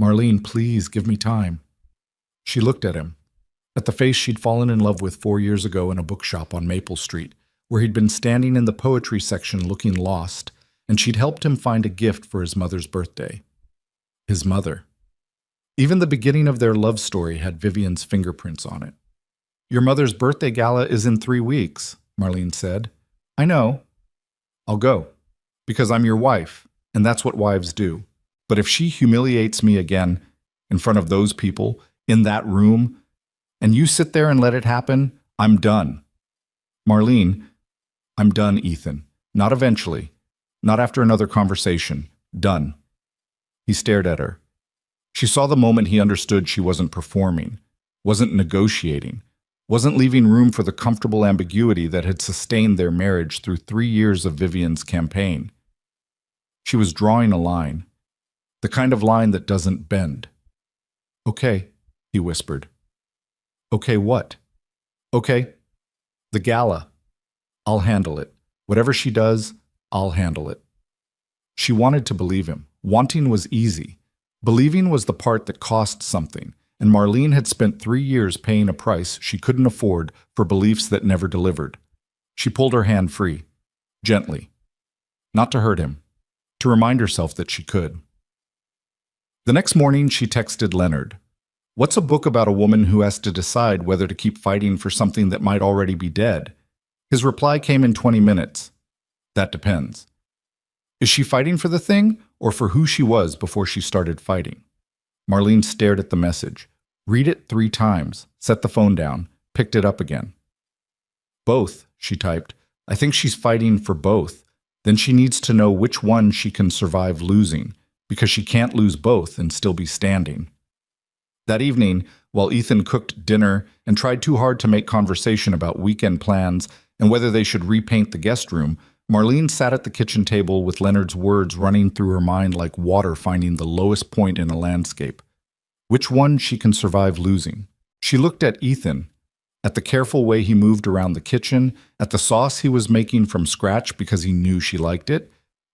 Marlene, please give me time. She looked at him, at the face she'd fallen in love with 4 years ago in a bookshop on Maple Street, where he'd been standing in the poetry section looking lost, and she'd helped him find a gift for his mother's birthday. His mother. Even the beginning of their love story had Vivian's fingerprints on it. Your mother's birthday gala is in 3 weeks, Marlene said. I know. I'll go, because I'm your wife, and that's what wives do. But if she humiliates me again, in front of those people, in that room, and you sit there and let it happen, I'm done. Marlene, I'm done, Ethan. Not eventually. Not after another conversation. Done. He stared at her. She saw the moment he understood she wasn't performing, wasn't negotiating, wasn't leaving room for the comfortable ambiguity that had sustained their marriage through 3 years of Vivian's campaign. She was drawing a line, the kind of line that doesn't bend. Okay, he whispered. Okay, what? Okay, the gala. I'll handle it. Whatever she does, I'll handle it. She wanted to believe him. Wanting was easy. Believing was the part that cost something, and Marlene had spent 3 years paying a price she couldn't afford for beliefs that never delivered. She pulled her hand free, gently. Not to hurt him, to remind herself that she could. The next morning, she texted Leonard. What's a book about a woman who has to decide whether to keep fighting for something that might already be dead? His reply came in 20 minutes. That depends. Is she fighting for the thing, or for who she was before she started fighting? Marlene stared at the message. Read it 3 times, set the phone down, picked it up again. Both, she typed. I think she's fighting for both. Then she needs to know which one she can survive losing, because she can't lose both and still be standing. That evening, while Ethan cooked dinner and tried too hard to make conversation about weekend plans and whether they should repaint the guest room, Marlene sat at the kitchen table with Leonard's words running through her mind like water finding the lowest point in a landscape. Which one she can survive losing? She looked at Ethan, at the careful way he moved around the kitchen, at the sauce he was making from scratch because he knew she liked it,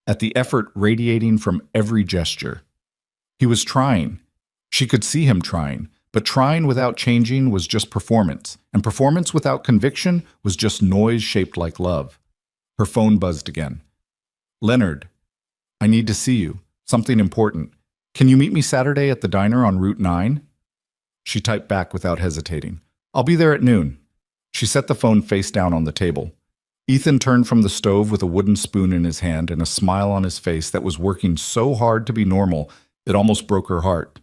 at the effort radiating from every gesture. He was trying. She could see him trying, but trying without changing was just performance, and performance without conviction was just noise shaped like love. Her phone buzzed again. Leonard, I need to see you. Something important. Can you meet me Saturday at the diner on Route 9? She typed back without hesitating. I'll be there at noon. She set the phone face down on the table. Ethan turned from the stove with a wooden spoon in his hand and a smile on his face that was working so hard to be normal it almost broke her heart.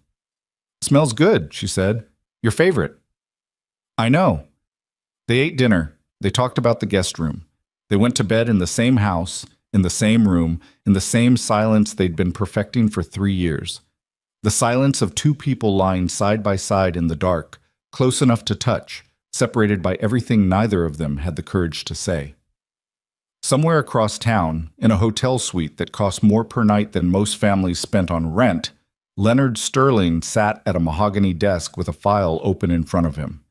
Smells good, she said. Your favorite. I know. They ate dinner. They talked about the guest room. They went to bed in the same house, in the same room, in the same silence they'd been perfecting for 3 years. The silence of 2 people lying side by side in the dark, close enough to touch, separated by everything neither of them had the courage to say. Somewhere across town, in a hotel suite that cost more per night than most families spent on rent, Leonard Sterling sat at a mahogany desk with a file open in front of him.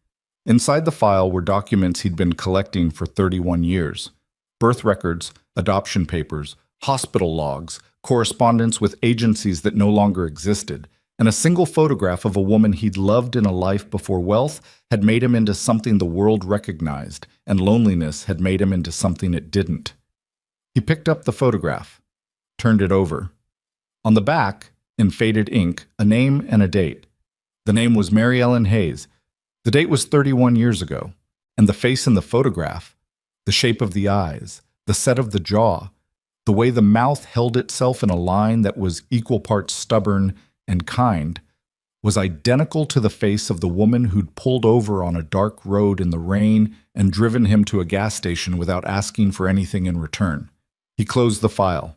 Inside the file were documents he'd been collecting for 31 years. Birth records, adoption papers, hospital logs, correspondence with agencies that no longer existed, And a single photograph of a woman he'd loved in a life before wealth had made him into something the world recognized, and loneliness had made him into something it didn't. He picked up the photograph, turned it over. On the back, in faded ink, a name and a date. The name was Mary Ellen Hayes. The date was 31 years ago. And the face in the photograph, the shape of the eyes, the set of the jaw, the way the mouth held itself in a line that was equal parts stubborn and kind, was identical to the face of the woman who'd pulled over on a dark road in the rain and driven him to a gas station without asking for anything in return. He closed the file,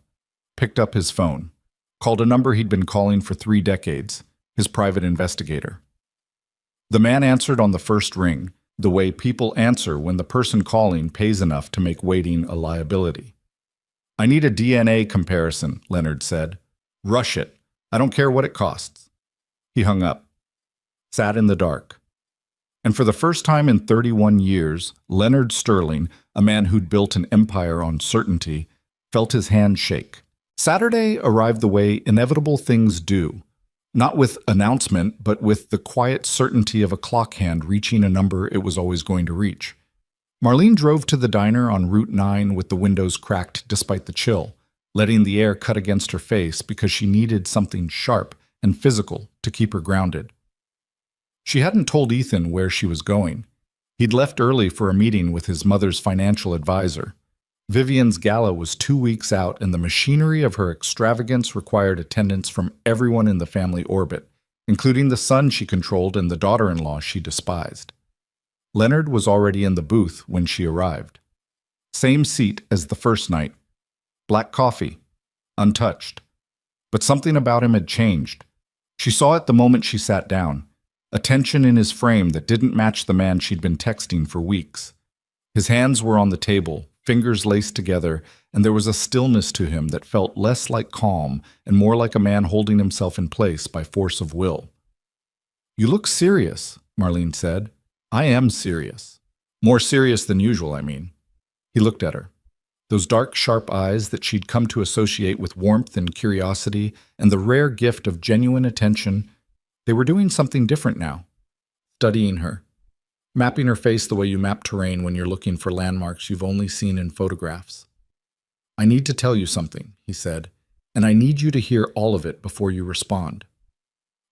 picked up his phone, called a number he'd been calling for 3 decades, his private investigator. The man answered on the first ring, the way people answer when the person calling pays enough to make waiting a liability. "I need a DNA comparison," Leonard said. "Rush it. I don't care what it costs." He hung up, sat in the dark. And for the first time in 31 years, Leonard Sterling, a man who'd built an empire on certainty, felt his hand shake. Saturday arrived the way inevitable things do. Not with announcement, but with the quiet certainty of a clock hand reaching a number it was always going to reach. Marlene drove to the diner on Route 9 with the windows cracked despite the chill, letting the air cut against her face because she needed something sharp and physical to keep her grounded. She hadn't told Ethan where she was going. He'd left early for a meeting with his mother's financial advisor. Vivian's gala was 2 weeks out, and the machinery of her extravagance required attendance from everyone in the family orbit, including the son she controlled and the daughter-in-law she despised. Leonard was already in the booth when she arrived. Same seat as the first night. Black coffee. Untouched. But something about him had changed. She saw it the moment she sat down. A tension in his frame that didn't match the man she'd been texting for weeks. His hands were on the table, fingers laced together, and there was a stillness to him that felt less like calm and more like a man holding himself in place by force of will. "You look serious," Marlene said. "I am serious. More serious than usual, I mean." He looked at her. Those dark, sharp eyes that she'd come to associate with warmth and curiosity and the rare gift of genuine attention, they were doing something different now. Studying her. Mapping her face the way you map terrain when you're looking for landmarks you've only seen in photographs. "I need to tell you something," he said, "and I need you to hear all of it before you respond."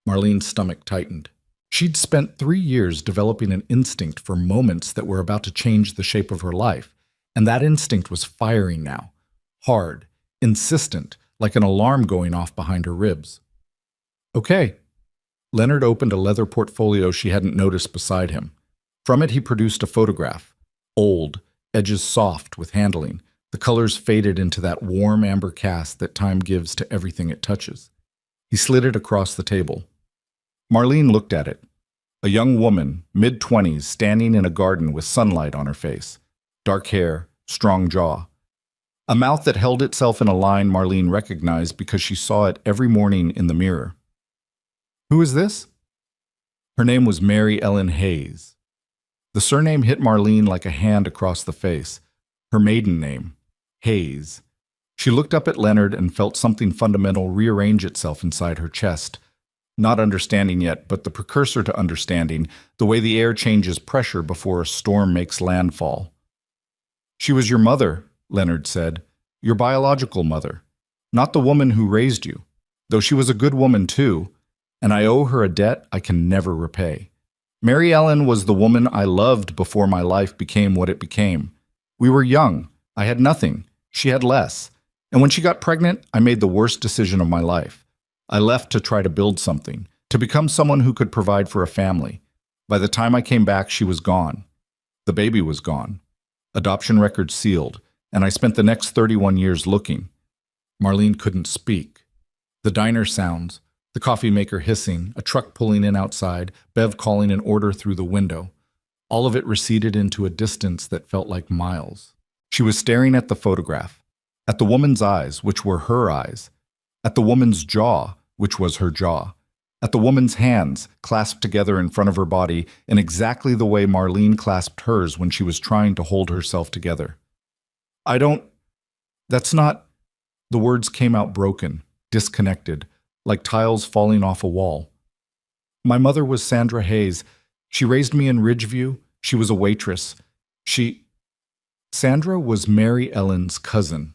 Marlene's stomach tightened. She'd spent 3 years developing an instinct for moments that were about to change the shape of her life, and that instinct was firing now. Hard, insistent, like an alarm going off behind her ribs. "Okay." Leonard opened a leather portfolio she hadn't noticed beside him. From it he produced a photograph. Old, edges soft with handling, the colors faded into that warm amber cast that time gives to everything it touches. He slid it across the table. Marlene looked at it. A young woman, mid-20s, standing in a garden with sunlight on her face. Dark hair, strong jaw. A mouth that held itself in a line Marlene recognized because she saw it every morning in the mirror. "Who is this?" Her name was Mary Ellen Hayes. The surname hit Marlene like a hand across the face. Her maiden name, Hayes. She looked up at Leonard and felt something fundamental rearrange itself inside her chest. Not understanding yet, but the precursor to understanding, the way the air changes pressure before a storm makes landfall. "She was your mother," Leonard said. "Your biological mother. Not the woman who raised you. Though she was a good woman too, and I owe her a debt I can never repay. Mary Ellen was the woman I loved before my life became what it became. We were young. I had nothing. She had less. And when she got pregnant, I made the worst decision of my life. I left to try to build something, to become someone who could provide for a family. By the time I came back, she was gone. The baby was gone. Adoption records sealed, and I spent the next 31 years looking." Marlene couldn't speak. The diner sounds, the coffee maker hissing, a truck pulling in outside, Bev calling an order through the window. All of it receded into a distance that felt like miles. She was staring at the photograph, at the woman's eyes, which were her eyes, at the woman's jaw, which was her jaw, at the woman's hands clasped together in front of her body in exactly the way Marlene clasped hers when she was trying to hold herself together. That's not... The words came out broken, disconnected, like tiles falling off a wall. My mother was Sandra Hayes. She raised me in Ridgeview. She was a waitress. Sandra was Mary Ellen's cousin.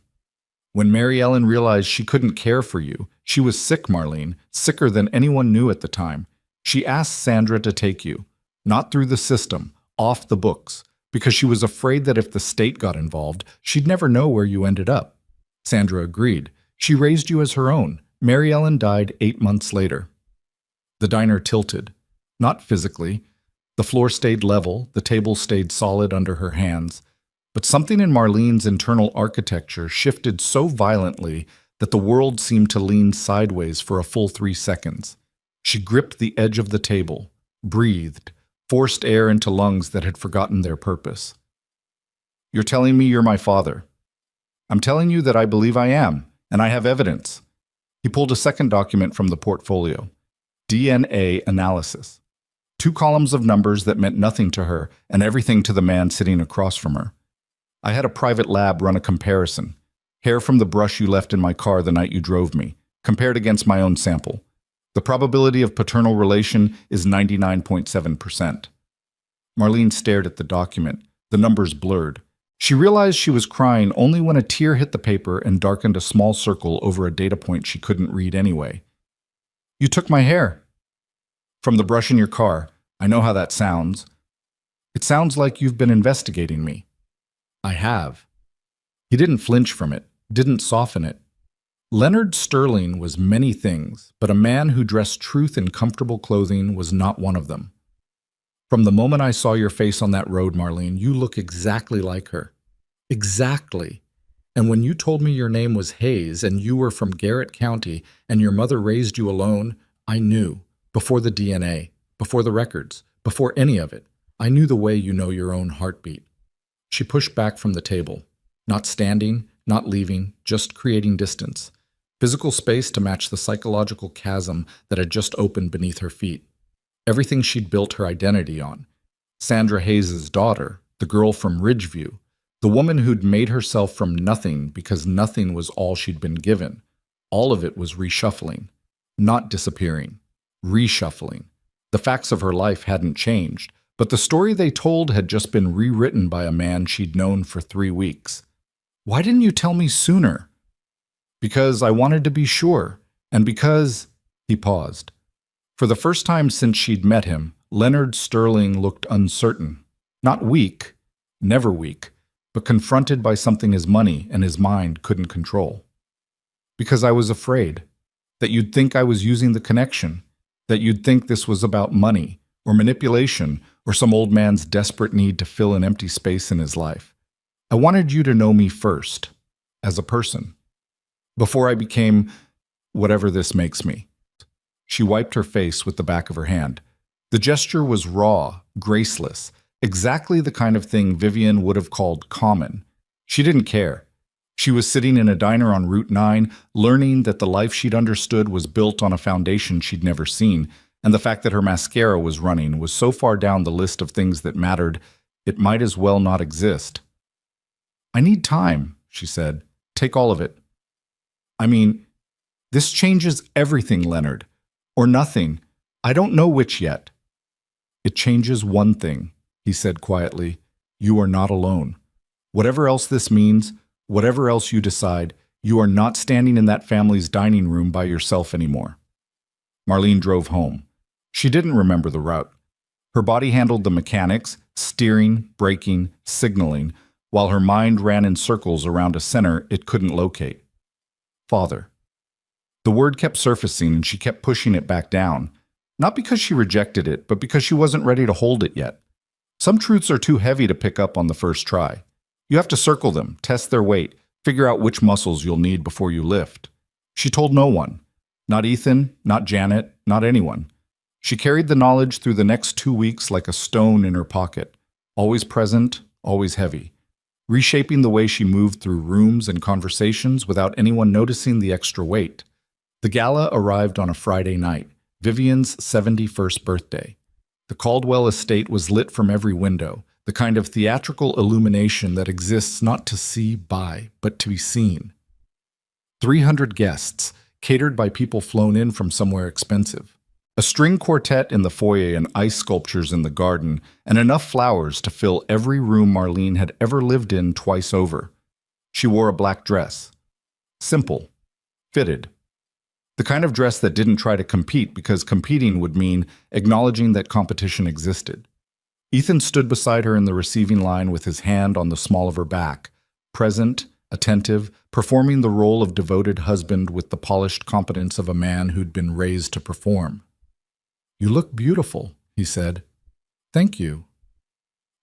When Mary Ellen realized she couldn't care for you, she was sick, Marlene, sicker than anyone knew at the time. She asked Sandra to take you, not through the system, off the books, because she was afraid that if the state got involved, she'd never know where you ended up. Sandra agreed. She raised you as her own. Mary Ellen died 8 months later. The diner tilted. Not physically. The floor stayed level, the table stayed solid under her hands. But something in Marlene's internal architecture shifted so violently that the world seemed to lean sideways for a full 3 seconds. She gripped the edge of the table, breathed, forced air into lungs that had forgotten their purpose. "You're telling me you're my father." "I'm telling you that I believe I am, and I have evidence." He pulled a second document from the portfolio. DNA analysis. 2 columns of numbers that meant nothing to her and everything to the man sitting across from her. "I had a private lab run a comparison. Hair from the brush you left in my car the night you drove me, compared against my own sample. The probability of paternal relation is 99.7%. Marlene stared at the document, the numbers blurred. She realized she was crying only when a tear hit the paper and darkened a small circle over a data point she couldn't read anyway. "You took my hair." "From the brush in your car. I know how that sounds." "It sounds like you've been investigating me." "I have." He didn't flinch from it, didn't soften it. Leonard Sterling was many things, but a man who dressed truth in comfortable clothing was not one of them. "From the moment I saw your face on that road, Marlene, you look exactly like her. Exactly. And when you told me your name was Hayes and you were from Garrett County and your mother raised you alone, I knew, before the DNA, before the records, before any of it, I knew the way you know your own heartbeat." She pushed back from the table, not standing, not leaving, just creating distance. Physical space to match the psychological chasm that had just opened beneath her feet. Everything she'd built her identity on. Sandra Hayes' daughter, the girl from Ridgeview, the woman who'd made herself from nothing because nothing was all she'd been given. All of it was reshuffling, not disappearing, reshuffling. The facts of her life hadn't changed, but the story they told had just been rewritten by a man she'd known for 3 weeks. "Why didn't you tell me sooner?" "Because I wanted to be sure, and because—" He paused. For the first time since she'd met him, Leonard Sterling looked uncertain. Not weak, never weak, but confronted by something his money and his mind couldn't control. "Because I was afraid that you'd think I was using the connection, that you'd think this was about money, or manipulation, or some old man's desperate need to fill an empty space in his life. I wanted you to know me first, as a person, before I became whatever this makes me." She wiped her face with the back of her hand. The gesture was raw, graceless, exactly the kind of thing Vivian would have called common. She didn't care. She was sitting in a diner on Route 9, learning that the life she'd understood was built on a foundation she'd never seen, and the fact that her mascara was running was so far down the list of things that mattered, it might as well not exist. "I need time," she said. "Take all of it." "I mean, this changes everything, Leonard. Or nothing. I don't know which yet." "It changes one thing," he said quietly. "You are not alone. Whatever else this means, whatever else you decide, you are not standing in that family's dining room by yourself anymore." Marlene drove home. She didn't remember the route. Her body handled the mechanics, steering, braking, signaling, while her mind ran in circles around a center it couldn't locate. Father. The word kept surfacing and she kept pushing it back down. Not because she rejected it, but because she wasn't ready to hold it yet. Some truths are too heavy to pick up on the first try. You have to circle them, test their weight, figure out which muscles you'll need before you lift. She told no one. Not Ethan, not Janet, not anyone. She carried the knowledge through the next 2 weeks like a stone in her pocket, always present, always heavy, reshaping the way she moved through rooms and conversations without anyone noticing the extra weight. The gala arrived on a Friday night, Vivian's 71st birthday. The Caldwell estate was lit from every window, the kind of theatrical illumination that exists not to see by, but to be seen. 300 guests, catered by people flown in from somewhere expensive. A string quartet in the foyer and ice sculptures in the garden, and enough flowers to fill every room Marlene had ever lived in twice over. She wore a black dress. Simple. Fitted. The kind of dress that didn't try to compete because competing would mean acknowledging that competition existed. Ethan stood beside her in the receiving line with his hand on the small of her back, present, attentive, performing the role of devoted husband with the polished competence of a man who'd been raised to perform. "You look beautiful," he said. "Thank you.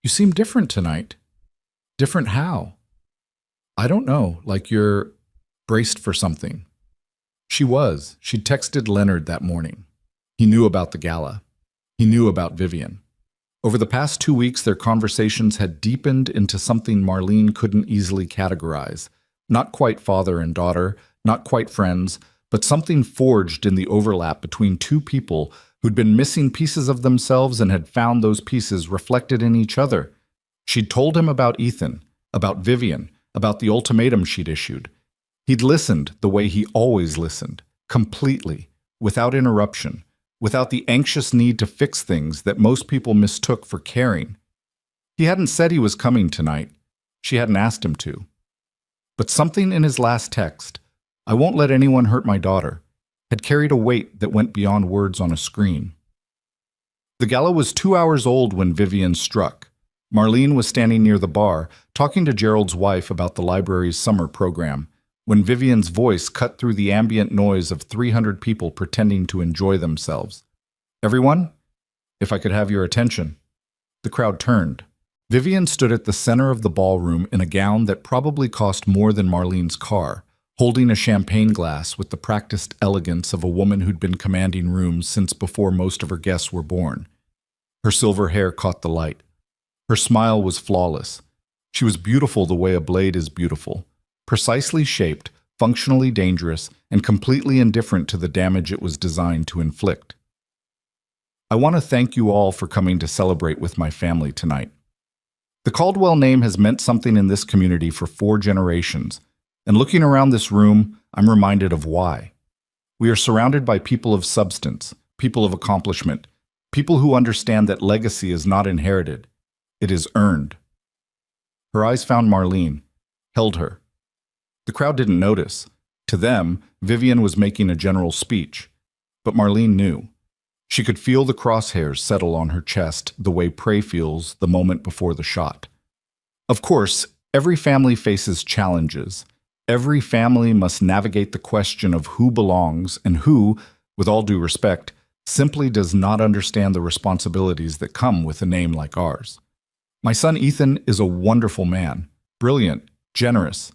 You seem different tonight." "Different how?" "I don't know, like you're braced for something." She was. She'd texted Leonard that morning. He knew about the gala. He knew about Vivian. Over the past 2 weeks, their conversations had deepened into something Marlene couldn't easily categorize. Not quite father and daughter, not quite friends, but something forged in the overlap between two people who'd been missing pieces of themselves and had found those pieces reflected in each other. She'd told him about Ethan, about Vivian, about the ultimatum she'd issued. He'd listened the way he always listened, completely, without interruption, without the anxious need to fix things that most people mistook for caring. He hadn't said he was coming tonight. She hadn't asked him to. But something in his last text, "I won't let anyone hurt my daughter," had carried a weight that went beyond words on a screen. The gala was 2 hours old when Vivian struck. Marlene was standing near the bar, talking to Gerald's wife about the library's summer program, when Vivian's voice cut through the ambient noise of 300 people pretending to enjoy themselves. "Everyone, if I could have your attention." The crowd turned. Vivian stood at the center of the ballroom in a gown that probably cost more than Marlene's car, holding a champagne glass with the practiced elegance of a woman who'd been commanding rooms since before most of her guests were born. Her silver hair caught the light. Her smile was flawless. She was beautiful the way a blade is beautiful, precisely shaped, functionally dangerous, and completely indifferent to the damage it was designed to inflict. "I want to thank you all for coming to celebrate with my family tonight. The Caldwell name has meant something in this community for 4 generations, and looking around this room, I'm reminded of why. We are surrounded by people of substance, people of accomplishment, people who understand that legacy is not inherited, it is earned." Her eyes found Marlene, held her. The crowd didn't notice. To them, Vivian was making a general speech, but Marlene knew. She could feel the crosshairs settle on her chest the way prey feels the moment before the shot. Of course, every family faces challenges. Every family must navigate the question of who belongs and who, with all due respect, simply does not understand the responsibilities that come with a name like ours. My son Ethan is a wonderful man, brilliant, generous,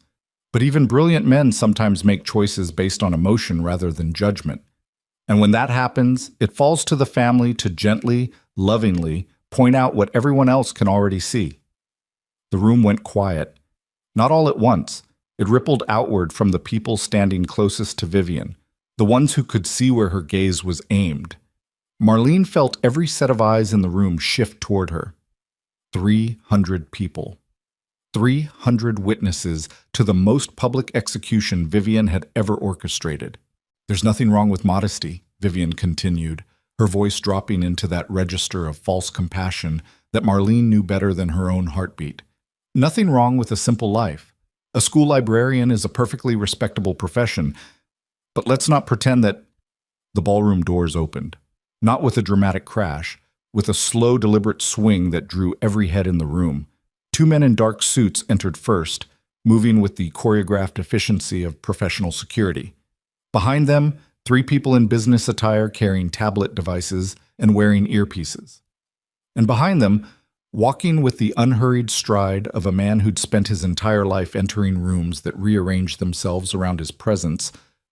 but even brilliant men sometimes make choices based on emotion rather than judgment. And when that happens, it falls to the family to gently, lovingly point out what everyone else can already see. The room went quiet. Not all at once. It rippled outward from the people standing closest to Vivian, the ones who could see where her gaze was aimed. Marlene felt every set of eyes in the room shift toward her. 300 people. 300 witnesses to the most public execution Vivian had ever orchestrated. "There's nothing wrong with modesty," Vivian continued, her voice dropping into that register of false compassion that Marlene knew better than her own heartbeat. "Nothing wrong with a simple life. A school librarian is a perfectly respectable profession, but let's not pretend that—" The ballroom doors opened, not with a dramatic crash, with a slow, deliberate swing that drew every head in the room. 2 men in dark suits entered first, moving with the choreographed efficiency of professional security. Behind them, 3 people in business attire carrying tablet devices and wearing earpieces. And behind them, walking with the unhurried stride of a man who'd spent his entire life entering rooms that rearranged themselves around his presence,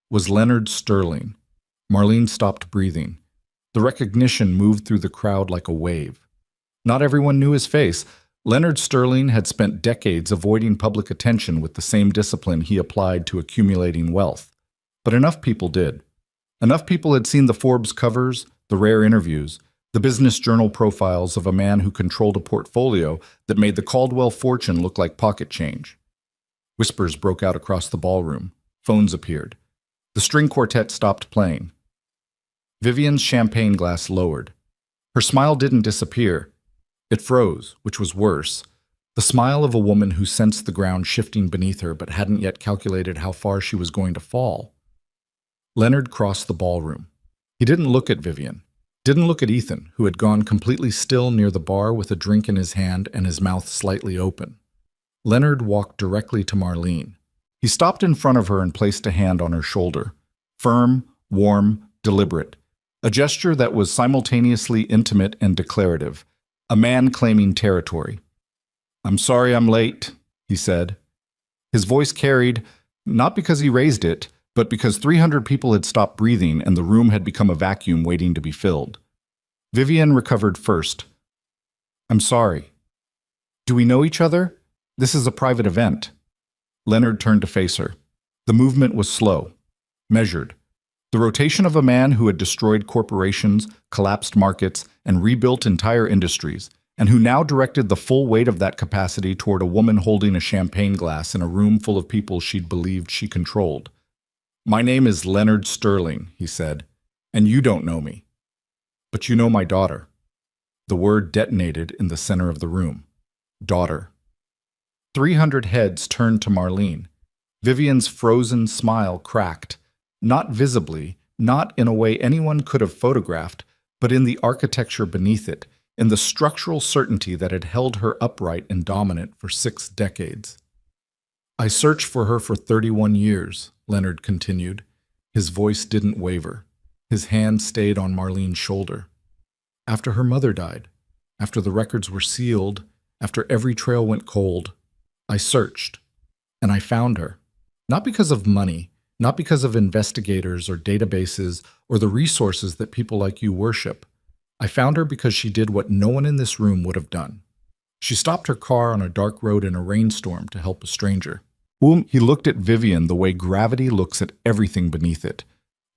was Leonard Sterling. Marlene stopped breathing. The recognition moved through the crowd like a wave. Not everyone knew his face. Leonard Sterling had spent decades avoiding public attention with the same discipline he applied to accumulating wealth. But enough people did. Enough people had seen the Forbes covers, the rare interviews, the business journal profiles of a man who controlled a portfolio that made the Caldwell fortune look like pocket change. Whispers broke out across the ballroom. Phones appeared. The string quartet stopped playing. Vivian's champagne glass lowered. Her smile didn't disappear. It froze, which was worse. The smile of a woman who sensed the ground shifting beneath her but hadn't yet calculated how far she was going to fall. Leonard crossed the ballroom. He didn't look at Vivian. Didn't look at Ethan, who had gone completely still near the bar with a drink in his hand and his mouth slightly open. Leonard walked directly to Marlene. He stopped in front of her and placed a hand on her shoulder. Firm, warm, deliberate. A gesture that was simultaneously intimate and declarative. A man claiming territory. "I'm sorry I'm late," he said. His voice carried, not because he raised it, but because 300 people had stopped breathing and the room had become a vacuum waiting to be filled. Vivian recovered first. "I'm sorry. Do we know each other? This is a private event." Leonard turned to face her. The movement was slow, measured. The rotation of a man who had destroyed corporations, collapsed markets, and rebuilt entire industries, and who now directed the full weight of that capacity toward a woman holding a champagne glass in a room full of people she'd believed she controlled. "My name is Leonard Sterling," he said, "and you don't know me. But you know my daughter." The word detonated in the center of the room. Daughter. 300 heads turned to Marlene. Vivian's frozen smile cracked, not visibly, not in a way anyone could have photographed, but in the architecture beneath it, in the structural certainty that had held her upright and dominant for 6 decades. "I searched for her for 31 years, Leonard continued. His voice didn't waver. His hand stayed on Marlene's shoulder. "After her mother died, after the records were sealed, after every trail went cold, I searched, and I found her. Not because of money, not because of investigators or databases or the resources that people like you worship. I found her because she did what no one in this room would have done. She stopped her car on a dark road in a rainstorm to help a stranger." He looked at Vivian the way gravity looks at everything beneath it,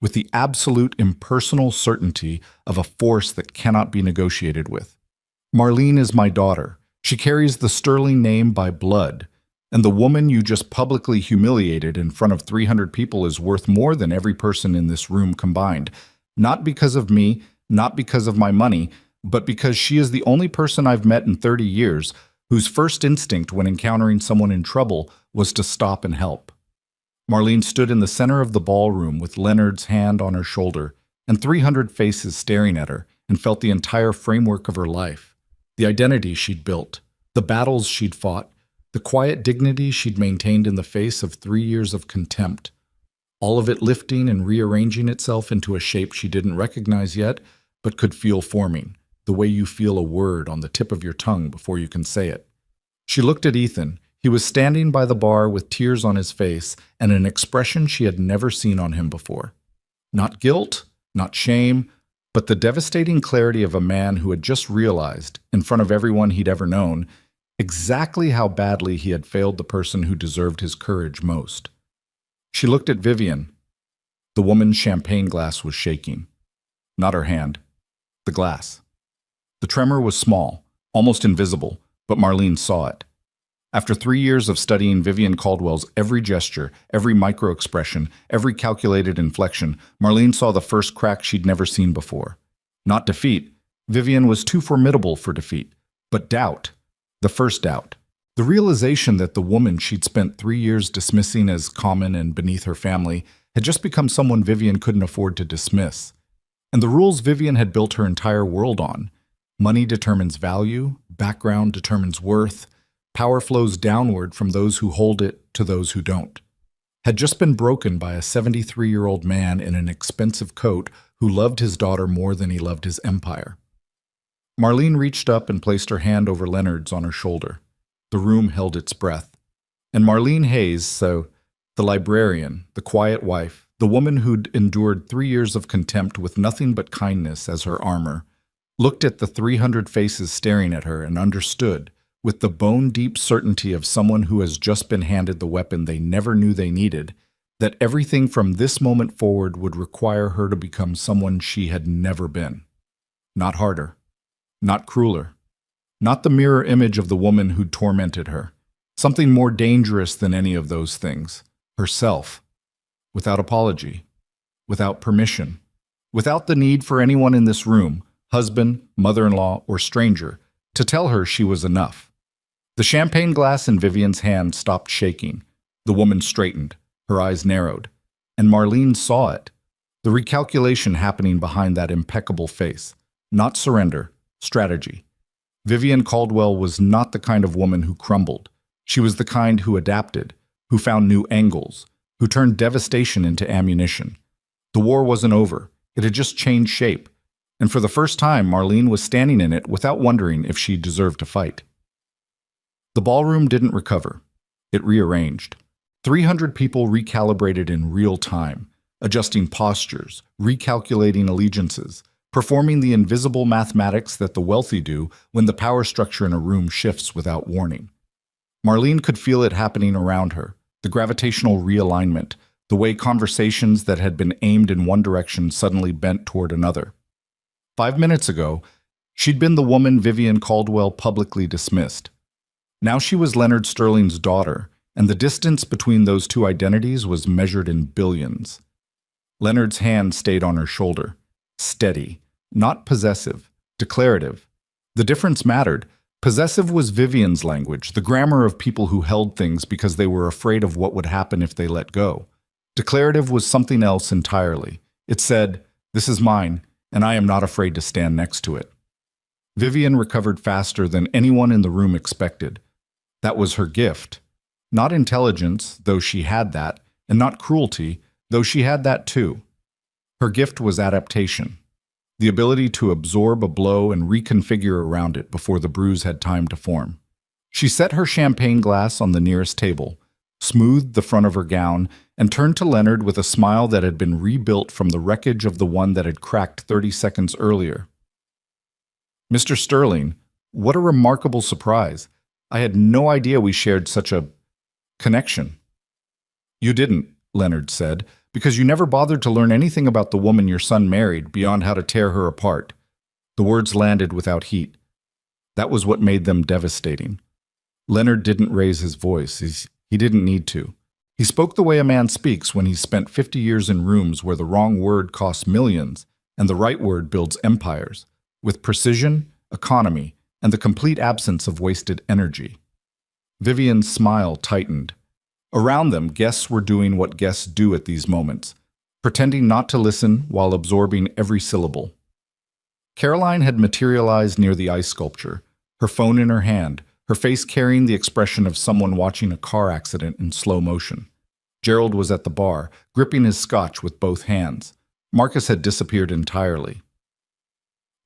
with the absolute impersonal certainty of a force that cannot be negotiated with. "Marlene is my daughter. She carries the Sterling name by blood, and the woman you just publicly humiliated in front of 300 people is worth more than every person in this room combined. Not because of me, not because of my money, but because she is the only person I've met in 30 years whose first instinct when encountering someone in trouble was to stop and help." Marlene stood in the center of the ballroom with Leonard's hand on her shoulder and 300 faces staring at her, and felt the entire framework of her life. The identity she'd built, the battles she'd fought, the quiet dignity she'd maintained in the face of 3 years of contempt. All of it lifting and rearranging itself into a shape she didn't recognize yet, but could feel forming, the way you feel a word on the tip of your tongue before you can say it. She looked at Ethan. He was standing by the bar with tears on his face and an expression she had never seen on him before. Not guilt, not shame, but the devastating clarity of a man who had just realized, in front of everyone he'd ever known, exactly how badly he had failed the person who deserved his courage most. She looked at Vivian. The woman's champagne glass was shaking. Not her hand. The glass. The tremor was small, almost invisible, but Marlene saw it. After 3 years of studying Vivian Caldwell's every gesture, every micro-expression, every calculated inflection, Marlene saw the first crack she'd never seen before. Not defeat. Vivian was too formidable for defeat. But doubt. The first doubt. The realization that the woman she'd spent 3 years dismissing as common and beneath her family had just become someone Vivian couldn't afford to dismiss. And the rules Vivian had built her entire world on. Money determines value, background determines worth, power flows downward from those who hold it to those who don't. Had just been broken by a 73-year-old man in an expensive coat who loved his daughter more than he loved his empire. Marlene reached up and placed her hand over Leonard's on her shoulder. The room held its breath. And Marlene Hayes, the librarian, the quiet wife, the woman who'd endured 3 years of contempt with nothing but kindness as her armor, looked at the 300 faces staring at her and understood, with the bone-deep certainty of someone who has just been handed the weapon they never knew they needed, that everything from this moment forward would require her to become someone she had never been. Not harder. Not crueler. Not the mirror image of the woman who'd tormented her. Something more dangerous than any of those things. Herself. Without apology. without permission, without the need for anyone in this room, husband, mother-in-law, or stranger, to tell her she was enough. The champagne glass in Vivian's hand stopped shaking. The woman straightened, her eyes narrowed, and Marlene saw it. The recalculation happening behind that impeccable face. Not surrender, strategy. Vivian Caldwell was not the kind of woman who crumbled. She was the kind who adapted, who found new angles, who turned devastation into ammunition. The war wasn't over. It had just changed shape. And for the first time, Marlene was standing in it without wondering if she deserved to fight. The ballroom didn't recover. It rearranged. 300 people recalibrated in real time, adjusting postures, recalculating allegiances, performing the invisible mathematics that the wealthy do when the power structure in a room shifts without warning. Marlene could feel it happening around her, the gravitational realignment, the way conversations that had been aimed in one direction suddenly bent toward another. 5 minutes ago, she'd been the woman Vivian Caldwell publicly dismissed. Now she was Leonard Sterling's daughter, and the distance between those two identities was measured in billions. Leonard's hand stayed on her shoulder, steady, not possessive, declarative. The difference mattered. Possessive was Vivian's language, the grammar of people who held things because they were afraid of what would happen if they let go. Declarative was something else entirely. It said, "This is mine, and I am not afraid to stand next to it." Vivian recovered faster than anyone in the room expected. That was her gift. Not intelligence, though she had that, and not cruelty, though she had that too. Her gift was adaptation, the ability to absorb a blow and reconfigure around it before the bruise had time to form. She set her champagne glass on the nearest table, smoothed the front of her gown, and turned to Leonard with a smile that had been rebuilt from the wreckage of the one that had cracked 30 seconds earlier. "Mr. Sterling, what a remarkable surprise. I had no idea we shared such a connection." "You didn't," Leonard said, "because you never bothered to learn anything about the woman your son married beyond how to tear her apart." The words landed without heat. That was what made them devastating. Leonard didn't raise his voice. He didn't need to. He spoke the way a man speaks when he's spent 50 years in rooms where the wrong word costs millions and the right word builds empires, with precision, economy, and the complete absence of wasted energy. Vivian's smile tightened. Around them, guests were doing what guests do at these moments, pretending not to listen while absorbing every syllable. Caroline had materialized near the ice sculpture, her phone in her hand, her face carrying the expression of someone watching a car accident in slow motion. Gerald was at the bar, gripping his scotch with both hands. Marcus had disappeared entirely.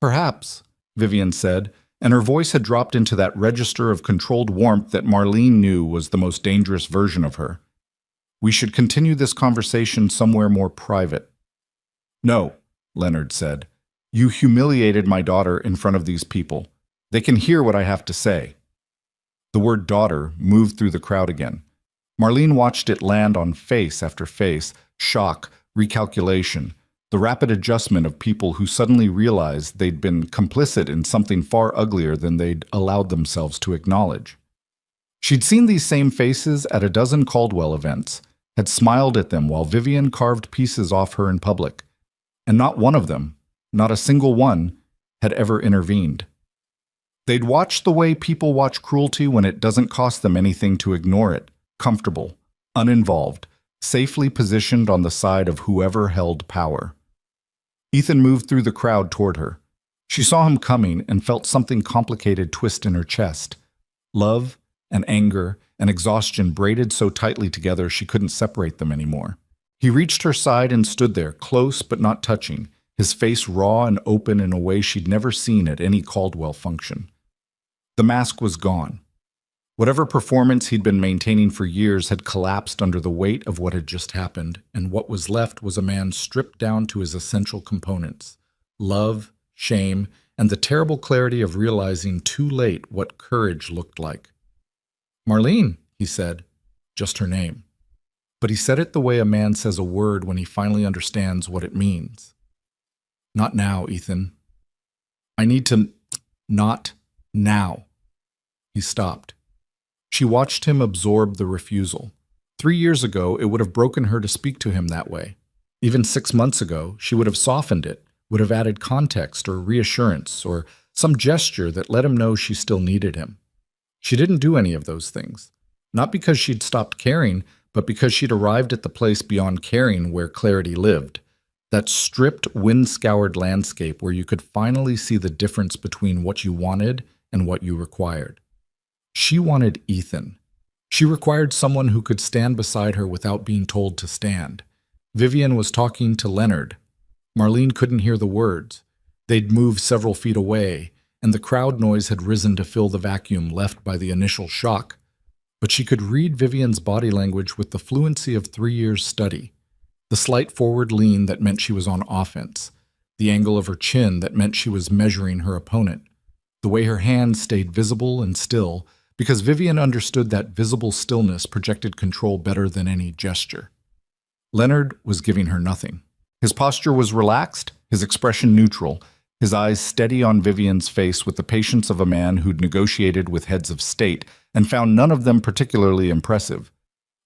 "Perhaps," Vivian said, and her voice had dropped into that register of controlled warmth that Marlene knew was the most dangerous version of her. "We should continue this conversation somewhere more private." "No," Leonard said. "You humiliated my daughter in front of these people. They can hear what I have to say." The word daughter moved through the crowd again. Marlene watched it land on face after face, shock, recalculation, the rapid adjustment of people who suddenly realized they'd been complicit in something far uglier than they'd allowed themselves to acknowledge. She'd seen these same faces at a dozen Caldwell events, had smiled at them while Vivian carved pieces off her in public, and not one of them, not a single one, had ever intervened. They'd watched the way people watch cruelty when it doesn't cost them anything to ignore it, comfortable, uninvolved, safely positioned on the side of whoever held power. Ethan moved through the crowd toward her. She saw him coming and felt something complicated twist in her chest. Love and anger and exhaustion braided so tightly together she couldn't separate them anymore. He reached her side and stood there, close but not touching, his face raw and open in a way she'd never seen at any Caldwell function. The mask was gone. Whatever performance he'd been maintaining for years had collapsed under the weight of what had just happened, and what was left was a man stripped down to his essential components: love, shame, and the terrible clarity of realizing too late what courage looked like. "Marlene," he said, just her name. But he said it the way a man says a word when he finally understands what it means. "Not now, Ethan. I need to... not now." He stopped. She watched him absorb the refusal. 3 years ago, it would have broken her to speak to him that way. Even 6 months ago, she would have softened it, would have added context or reassurance or some gesture that let him know she still needed him. She didn't do any of those things. Not because she'd stopped caring, but because she'd arrived at the place beyond caring where clarity lived. That stripped, wind-scoured landscape where you could finally see the difference between what you wanted and what you required. She wanted Ethan. She required someone who could stand beside her without being told to stand. Vivian was talking to Leonard. Marlene couldn't hear the words. They'd moved several feet away, and the crowd noise had risen to fill the vacuum left by the initial shock. But she could read Vivian's body language with the fluency of 3 years' study. The slight forward lean that meant she was on offense. The angle of her chin that meant she was measuring her opponent. The way her hands stayed visible and still, because Vivian understood that visible stillness projected control better than any gesture. Leonard was giving her nothing. His posture was relaxed, his expression neutral, his eyes steady on Vivian's face with the patience of a man who'd negotiated with heads of state and found none of them particularly impressive.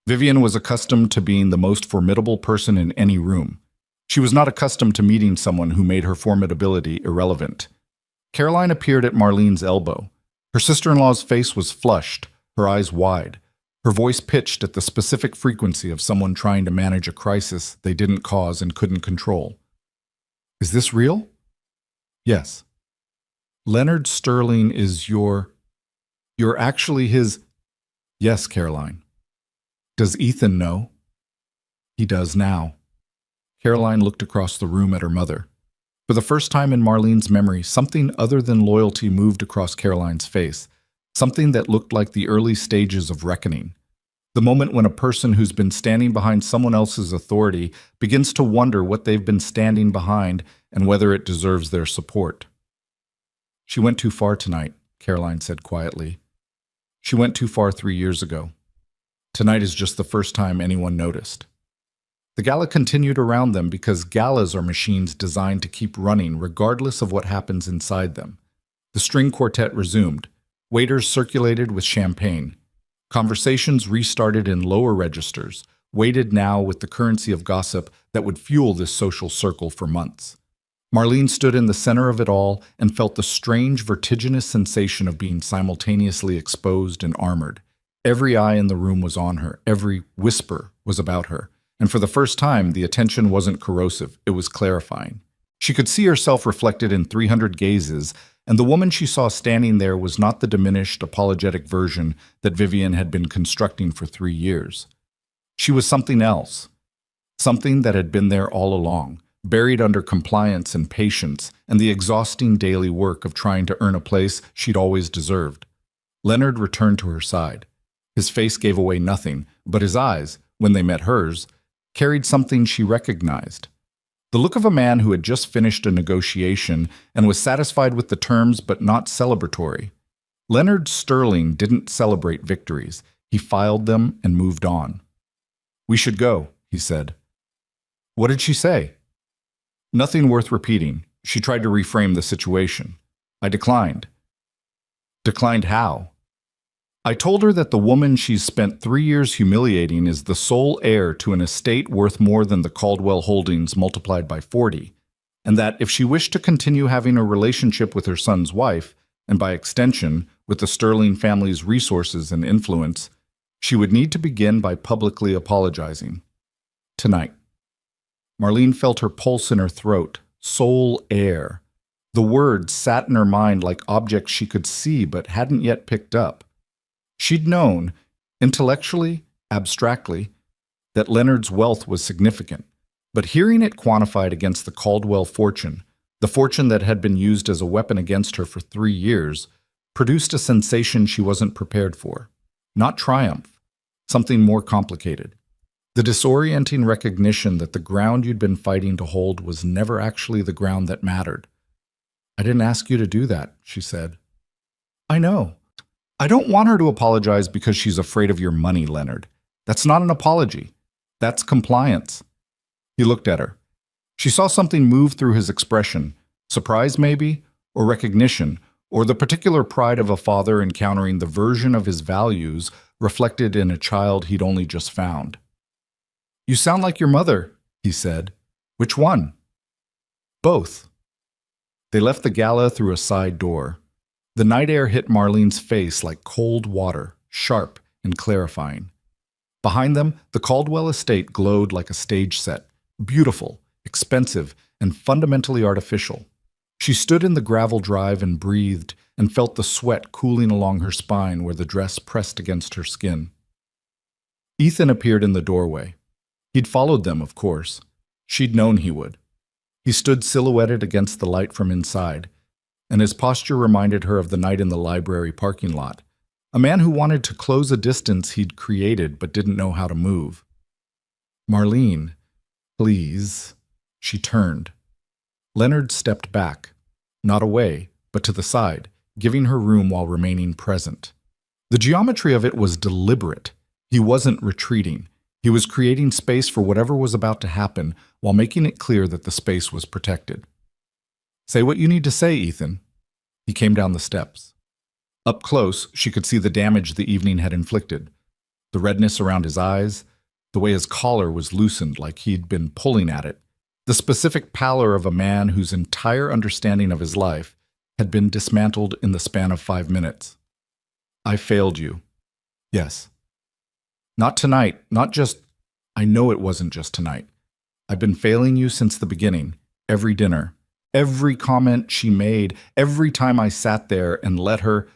Vivian was accustomed to being the most formidable person in any room. She was not accustomed to meeting someone who made her formidability irrelevant. Caroline appeared at Marlene's elbow. Her sister-in-law's face was flushed, her eyes wide, her voice pitched at the specific frequency of someone trying to manage a crisis they didn't cause and couldn't control. "Is this real?" "Yes." "Leonard Sterling is you're actually his—" "Yes, Caroline." "Does Ethan know?" "He does now." Caroline looked across the room at her mother. For the first time in Marlene's memory, something other than loyalty moved across Caroline's face, something that looked like the early stages of reckoning. The moment when a person who's been standing behind someone else's authority begins to wonder what they've been standing behind and whether it deserves their support. "She went too far tonight," Caroline said quietly. "She went too far 3 years ago. Tonight is just the first time anyone noticed." The gala continued around them because galas are machines designed to keep running regardless of what happens inside them. The string quartet resumed. Waiters circulated with champagne. Conversations restarted in lower registers, weighted now with the currency of gossip that would fuel this social circle for months. Marlene stood in the center of it all and felt the strange, vertiginous sensation of being simultaneously exposed and armored. Every eye in the room was on her, every whisper was about her. And for the first time, the attention wasn't corrosive, it was clarifying. She could see herself reflected in 300 gazes, and the woman she saw standing there was not the diminished, apologetic version that Vivian had been constructing for 3 years. She was something else, something that had been there all along, buried under compliance and patience and the exhausting daily work of trying to earn a place she'd always deserved. Leonard returned to her side. His face gave away nothing, but his eyes, when they met hers, carried something she recognized. The look of a man who had just finished a negotiation and was satisfied with the terms but not celebratory. Leonard Sterling didn't celebrate victories. He filed them and moved on. "We should go," he said. "What did she say?" "Nothing worth repeating. She tried to reframe the situation. I declined." "Declined how?" "I told her that the woman she's spent 3 years humiliating is the sole heir to an estate worth more than the Caldwell holdings multiplied by 40, and that if she wished to continue having a relationship with her son's wife, and by extension, with the Sterling family's resources and influence, she would need to begin by publicly apologizing. Tonight." Marlene felt her pulse in her throat. Sole heir. The words sat in her mind like objects she could see but hadn't yet picked up. She'd known, intellectually, abstractly, that Leonard's wealth was significant, but hearing it quantified against the Caldwell fortune, the fortune that had been used as a weapon against her for 3 years, produced a sensation she wasn't prepared for. Not triumph, something more complicated. The disorienting recognition that the ground you'd been fighting to hold was never actually the ground that mattered. "I didn't ask you to do that," she said. "I know. I don't want her to apologize because she's afraid of your money, Leonard. That's not an apology. That's compliance." He looked at her. She saw something move through his expression, surprise maybe, or recognition, or the particular pride of a father encountering the version of his values reflected in a child he'd only just found. "You sound like your mother," he said. Which one? Both. They left the gala through a side door. The night air hit Marlene's face like cold water, sharp and clarifying. Behind them, the Caldwell estate glowed like a stage set, beautiful, expensive, and fundamentally artificial. She stood in the gravel drive and breathed and felt the sweat cooling along her spine where the dress pressed against her skin. Ethan appeared in the doorway. He'd followed them, of course. She'd known he would. He stood silhouetted against the light from inside, and his posture reminded her of the night in the library parking lot. A man who wanted to close a distance he'd created but didn't know how to move. Marlene, please. She turned. Leonard stepped back, not away, but to the side, giving her room while remaining present. The geometry of it was deliberate. He wasn't retreating. He was creating space for whatever was about to happen while making it clear that the space was protected. Say what you need to say, Ethan. He came down the steps. Up close, she could see the damage the evening had inflicted. The redness around his eyes, the way his collar was loosened like he'd been pulling at it, the specific pallor of a man whose entire understanding of his life had been dismantled in the span of 5 minutes. I failed you. Yes. Not tonight, I know it wasn't just tonight. I've been failing you since the beginning, every dinner, every comment she made, every time I sat there and let her.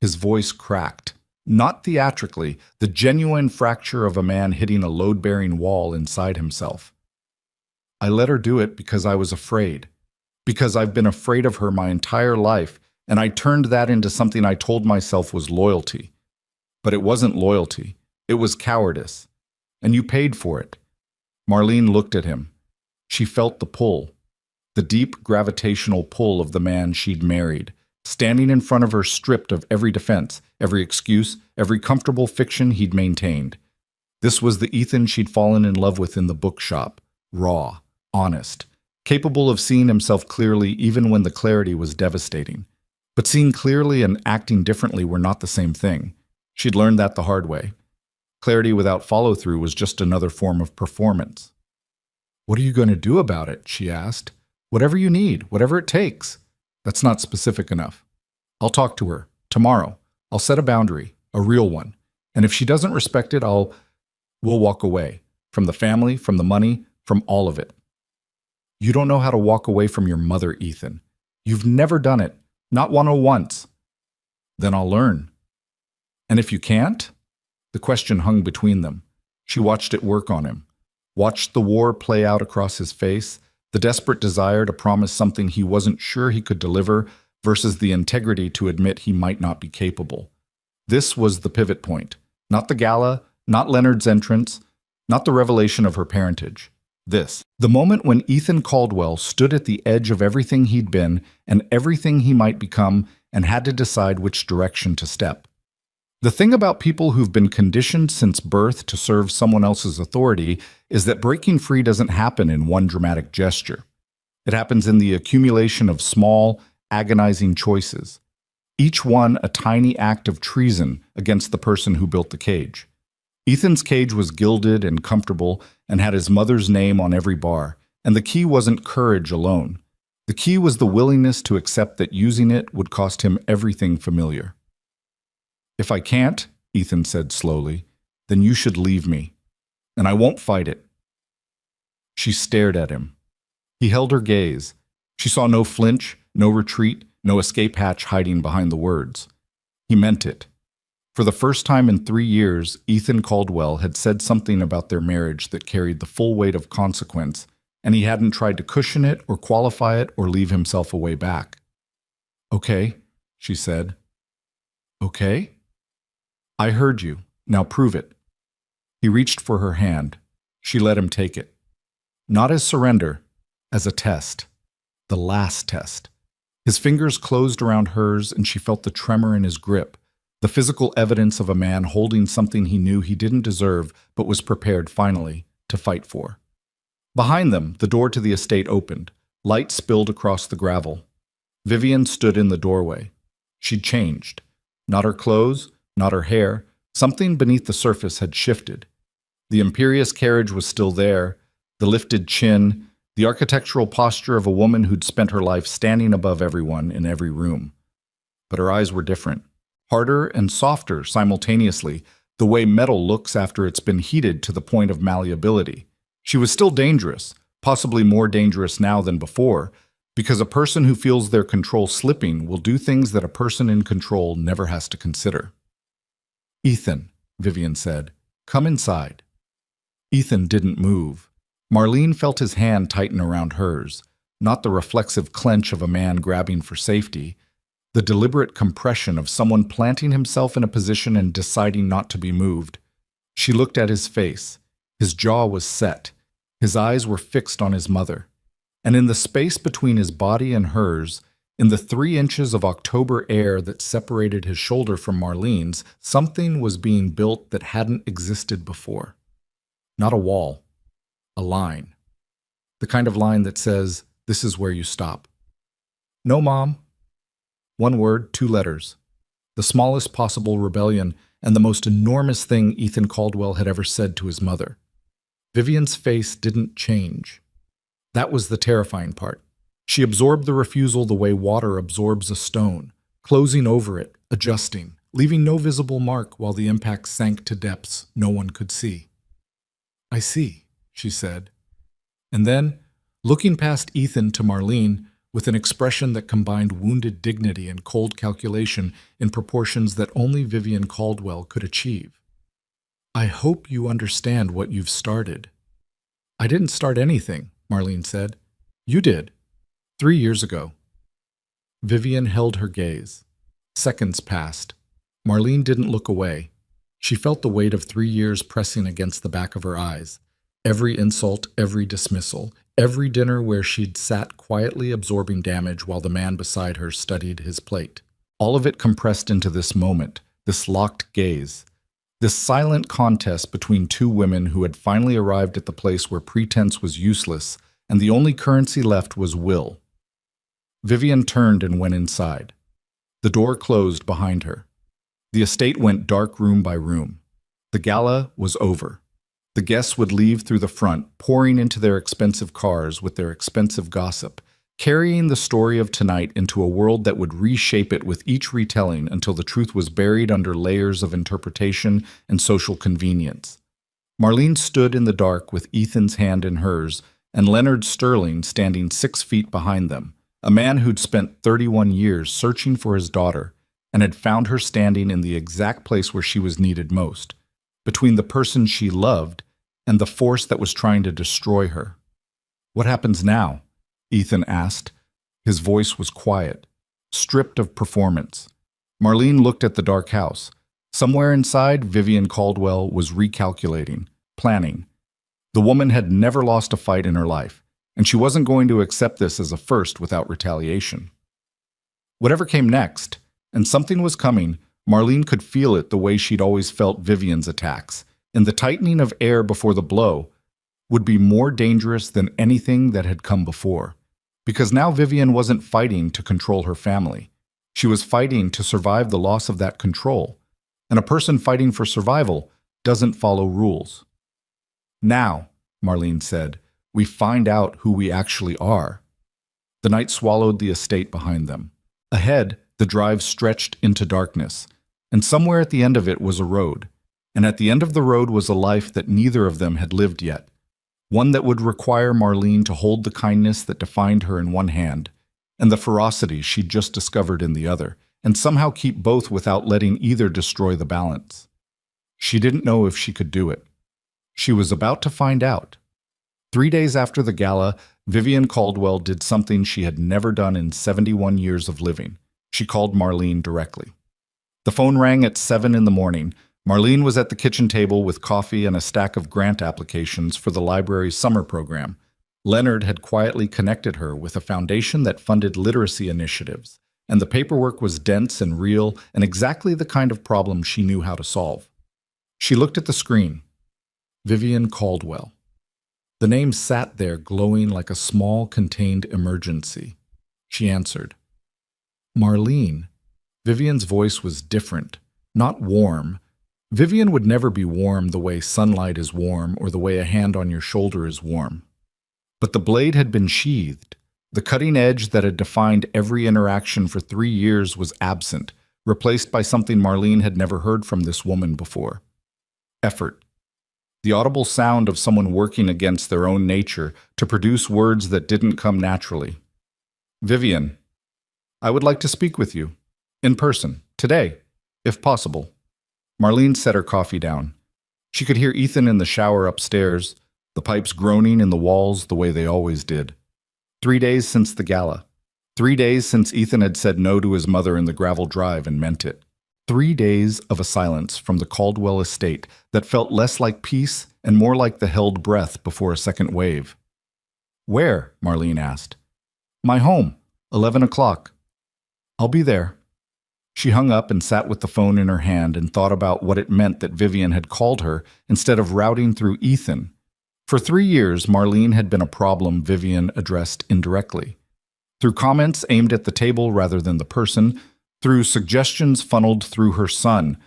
His voice cracked, not theatrically, the genuine fracture of a man hitting a load-bearing wall inside himself. I let her do it because I was afraid, because I've been afraid of her my entire life, and I turned that into something I told myself was loyalty. But it wasn't loyalty. It was cowardice. And you paid for it. Marlene looked at him. She felt the pull, the deep gravitational pull of the man she'd married, standing in front of her stripped of every defense, every excuse, every comfortable fiction he'd maintained. This was the Ethan she'd fallen in love with in the bookshop, raw, honest, capable of seeing himself clearly even when the clarity was devastating. But seeing clearly and acting differently were not the same thing. She'd learned that the hard way. Clarity without follow-through was just another form of performance. What are you going to do about it? She asked. Whatever you need, whatever it takes. That's not specific enough. I'll talk to her. Tomorrow. I'll set a boundary, a real one. And if she doesn't respect it, we'll walk away. From the family, from the money, from all of it. You don't know how to walk away from your mother, Ethan. You've never done it. Not once. Then I'll learn. And if you can't? The question hung between them. She watched it work on him. Watched the war play out across his face, the desperate desire to promise something he wasn't sure he could deliver versus the integrity to admit he might not be capable. This was the pivot point. Not the gala, not Leonard's entrance, not the revelation of her parentage. This. The moment when Ethan Caldwell stood at the edge of everything he'd been and everything he might become and had to decide which direction to step. The thing about people who've been conditioned since birth to serve someone else's authority is that breaking free doesn't happen in one dramatic gesture. It happens in the accumulation of small, agonizing choices, each one a tiny act of treason against the person who built the cage. Ethan's cage was gilded and comfortable and had his mother's name on every bar, and the key wasn't courage alone. The key was the willingness to accept that using it would cost him everything familiar. If I can't, Ethan said slowly, then you should leave me, and I won't fight it. She stared at him. He held her gaze. She saw no flinch, no retreat, no escape hatch hiding behind the words. He meant it. For the first time in 3 years, Ethan Caldwell had said something about their marriage that carried the full weight of consequence, and he hadn't tried to cushion it or qualify it or leave himself a way back. Okay, she said. Okay? I heard you. Now prove it. He reached for her hand. She let him take it. Not as surrender, as a test. The last test. His fingers closed around hers and she felt the tremor in his grip, the physical evidence of a man holding something he knew he didn't deserve but was prepared finally to fight for. Behind them, the door to the estate opened. Light spilled across the gravel. Vivian stood in the doorway. She'd changed. Not her clothes, not her hair. Something beneath the surface had shifted. The imperious carriage was still there, the lifted chin, the architectural posture of a woman who'd spent her life standing above everyone in every room. But her eyes were different, harder and softer simultaneously, the way metal looks after it's been heated to the point of malleability. She was still dangerous, possibly more dangerous now than before, because a person who feels their control slipping will do things that a person in control never has to consider. "Ethan," Vivian said, "come inside." Ethan didn't move. Marlene felt his hand tighten around hers, not the reflexive clench of a man grabbing for safety, the deliberate compression of someone planting himself in a position and deciding not to be moved. She looked at his face. His jaw was set. His eyes were fixed on his mother. And in the space between his body and hers, in the 3 inches of October air that separated his shoulder from Marlene's, something was being built that hadn't existed before. Not a wall. A line. The kind of line that says, "This is where you stop." "No, Mom." 1 word, 2 letters. The smallest possible rebellion and the most enormous thing Ethan Caldwell had ever said to his mother. Vivian's face didn't change. That was the terrifying part. She absorbed the refusal the way water absorbs a stone, closing over it, adjusting, leaving no visible mark while the impact sank to depths no one could see. "I see," she said. And then, looking past Ethan to Marlene, with an expression that combined wounded dignity and cold calculation in proportions that only Vivian Caldwell could achieve. "I hope you understand what you've started." "I didn't start anything," Marlene said. "You did. 3 years ago." Vivian held her gaze. Seconds passed. Marlene didn't look away. She felt the weight of 3 years pressing against the back of her eyes. Every insult, every dismissal, every dinner where she'd sat quietly absorbing damage while the man beside her studied his plate. All of it compressed into this moment, this locked gaze. This silent contest between 2 women who had finally arrived at the place where pretense was useless and the only currency left was will. Vivian turned and went inside. The door closed behind her. The estate went dark room by room. The gala was over. The guests would leave through the front, pouring into their expensive cars with their expensive gossip, carrying the story of tonight into a world that would reshape it with each retelling until the truth was buried under layers of interpretation and social convenience. Marlene stood in the dark with Ethan's hand in hers, and Leonard Sterling standing 6 feet behind them, a man who'd spent 31 years searching for his daughter and had found her standing in the exact place where she was needed most, between the person she loved and the force that was trying to destroy her. "What happens now?" Ethan asked. His voice was quiet, stripped of performance. Marlene looked at the dark house. Somewhere inside, Vivian Caldwell was recalculating, planning. The woman had never lost a fight in her life, and she wasn't going to accept this as a first without retaliation. Whatever came next, and something was coming, Marlene could feel it the way she'd always felt Vivian's attacks, in the tightening of air before the blow, would be more dangerous than anything that had come before. Because now Vivian wasn't fighting to control her family. She was fighting to survive the loss of that control. And a person fighting for survival doesn't follow rules. "Now," Marlene said, "we find out who we actually are." The night swallowed the estate behind them. Ahead, the drive stretched into darkness, and somewhere at the end of it was a road. And at the end of the road was a life that neither of them had lived yet. One that would require Marlene to hold the kindness that defined her in one hand, and the ferocity she'd just discovered in the other, and somehow keep both without letting either destroy the balance. She didn't know if she could do it. She was about to find out. 3 days after the gala, Vivian Caldwell did something she had never done in 71 years of living. She called Marlene directly. The phone rang at 7 in the morning. Marlene was at the kitchen table with coffee and a stack of grant applications for the library's summer program. Leonard had quietly connected her with a foundation that funded literacy initiatives, and the paperwork was dense and real and exactly the kind of problem she knew how to solve. She looked at the screen. Vivian Caldwell. The name sat there glowing like a small, contained emergency. She answered. "Marlene." Vivian's voice was different, not warm. Vivian would never be warm the way sunlight is warm or the way a hand on your shoulder is warm. But the blade had been sheathed. The cutting edge that had defined every interaction for 3 years was absent, replaced by something Marlene had never heard from this woman before. Effort. The audible sound of someone working against their own nature to produce words that didn't come naturally. Vivian, I would like to speak with you. In person. Today, if possible. Marlene set her coffee down. She could hear Ethan in the shower upstairs, the pipes groaning in the walls the way they always did. 3 days since the gala. 3 days since Ethan had said no to his mother in the gravel drive and meant it. 3 days of a silence from the Caldwell estate that felt less like peace and more like the held breath before a second wave. Where? Marlene asked. My home, 11 o'clock. I'll be there. She hung up and sat with the phone in her hand and thought about what it meant that Vivian had called her instead of routing through Ethan. For 3 years, Marlene had been a problem Vivian addressed indirectly. Through comments aimed at the table rather than the person, through suggestions funneled through her son,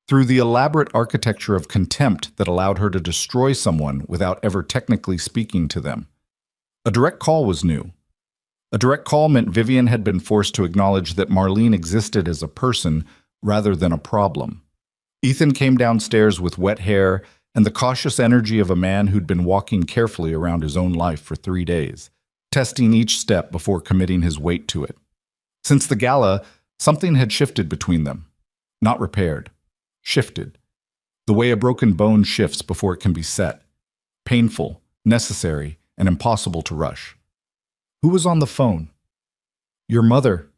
through the elaborate architecture of contempt that allowed her to destroy someone without ever technically speaking to them. A direct call was new. A direct call meant Vivian had been forced to acknowledge that Marlene existed as a person rather than a problem. Ethan came downstairs with wet hair and the cautious energy of a man who'd been walking carefully around his own life for 3 days, testing each step before committing his weight to it. Since the gala, something had shifted between them. Not repaired. Shifted. The way a broken bone shifts before it can be set. Painful, necessary, and impossible to rush. Who was on the phone? Your mother.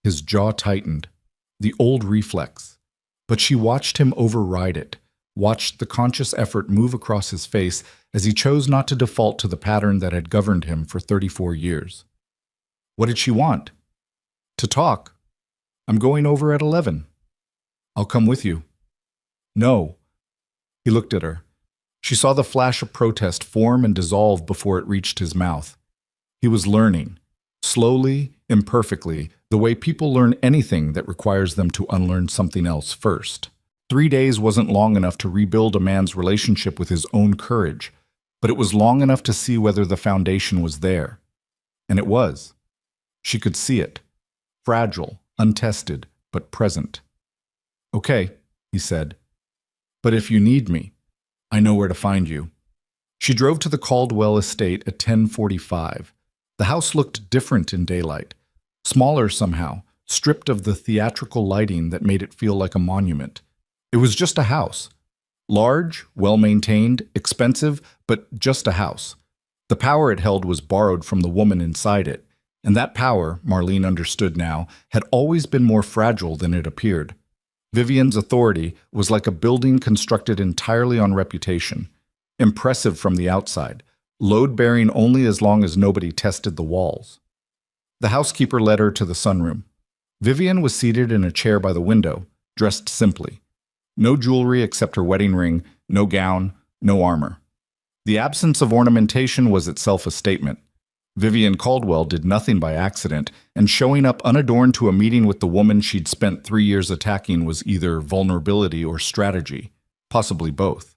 His jaw tightened. The old reflex. But she watched him override it, watched the conscious effort move across his face as he chose not to default to the pattern that had governed him for 34 years. What did she want? To talk. I'm going over at 11. I'll come with you. No. He looked at her. She saw the flash of protest form and dissolve before it reached his mouth. He was learning, slowly, imperfectly, the way people learn anything that requires them to unlearn something else first. 3 days wasn't long enough to rebuild a man's relationship with his own courage, but it was long enough to see whether the foundation was there. And it was. She could see it. Fragile, untested, but present. Okay, he said. But if you need me, I know where to find you. She drove to the Caldwell estate at 10:45. The house looked different in daylight. Smaller somehow, stripped of the theatrical lighting that made it feel like a monument. It was just a house. Large, well-maintained, expensive, but just a house. The power it held was borrowed from the woman inside it, and that power, Marlene understood now, had always been more fragile than it appeared. Vivian's authority was like a building constructed entirely on reputation, impressive from the outside, load-bearing only as long as nobody tested the walls. The housekeeper led her to the sunroom. Vivian was seated in a chair by the window, dressed simply. No jewelry except her wedding ring, no gown, no armor. The absence of ornamentation was itself a statement. Vivian Caldwell did nothing by accident, and showing up unadorned to a meeting with the woman she'd spent 3 years attacking was either vulnerability or strategy, possibly both.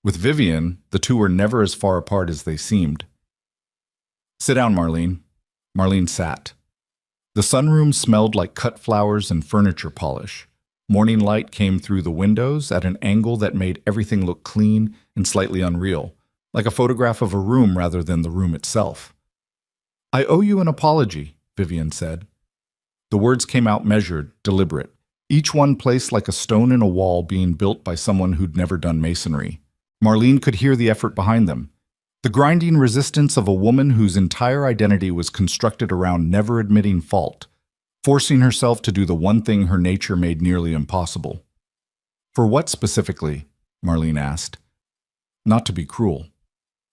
With Vivian, the two were never as far apart as they seemed. Sit down, Marlene. Marlene sat. The sunroom smelled like cut flowers and furniture polish. Morning light came through the windows at an angle that made everything look clean and slightly unreal, like a photograph of a room rather than the room itself. I owe you an apology, Vivian said. The words came out measured, deliberate, each one placed like a stone in a wall being built by someone who'd never done masonry. Marlene could hear the effort behind them, the grinding resistance of a woman whose entire identity was constructed around never admitting fault, forcing herself to do the one thing her nature made nearly impossible. For what specifically? Marlene asked. Not to be cruel.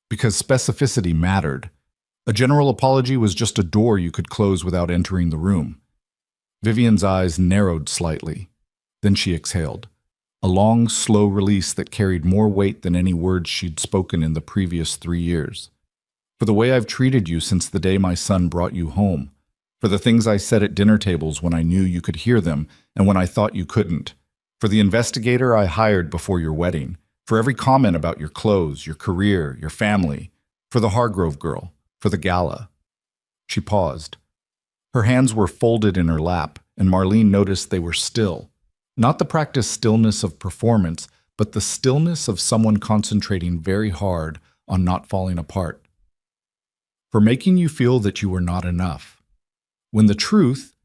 Because specificity mattered. A general apology was just a door you could close without entering the room. Vivian's eyes narrowed slightly. Then she exhaled. A long, slow release that carried more weight than any words she'd spoken in the previous 3 years. For the way I've treated you since the day my son brought you home. For the things I said at dinner tables when I knew you could hear them and when I thought you couldn't. For the investigator I hired before your wedding. For every comment about your clothes, your career, your family. For the Hargrove girl. for the gala. She paused. Her hands were folded in her lap, and Marlene noticed they were still. Not the practiced stillness of performance, but the stillness of someone concentrating very hard on not falling apart. For making you feel that you were not enough. When the truth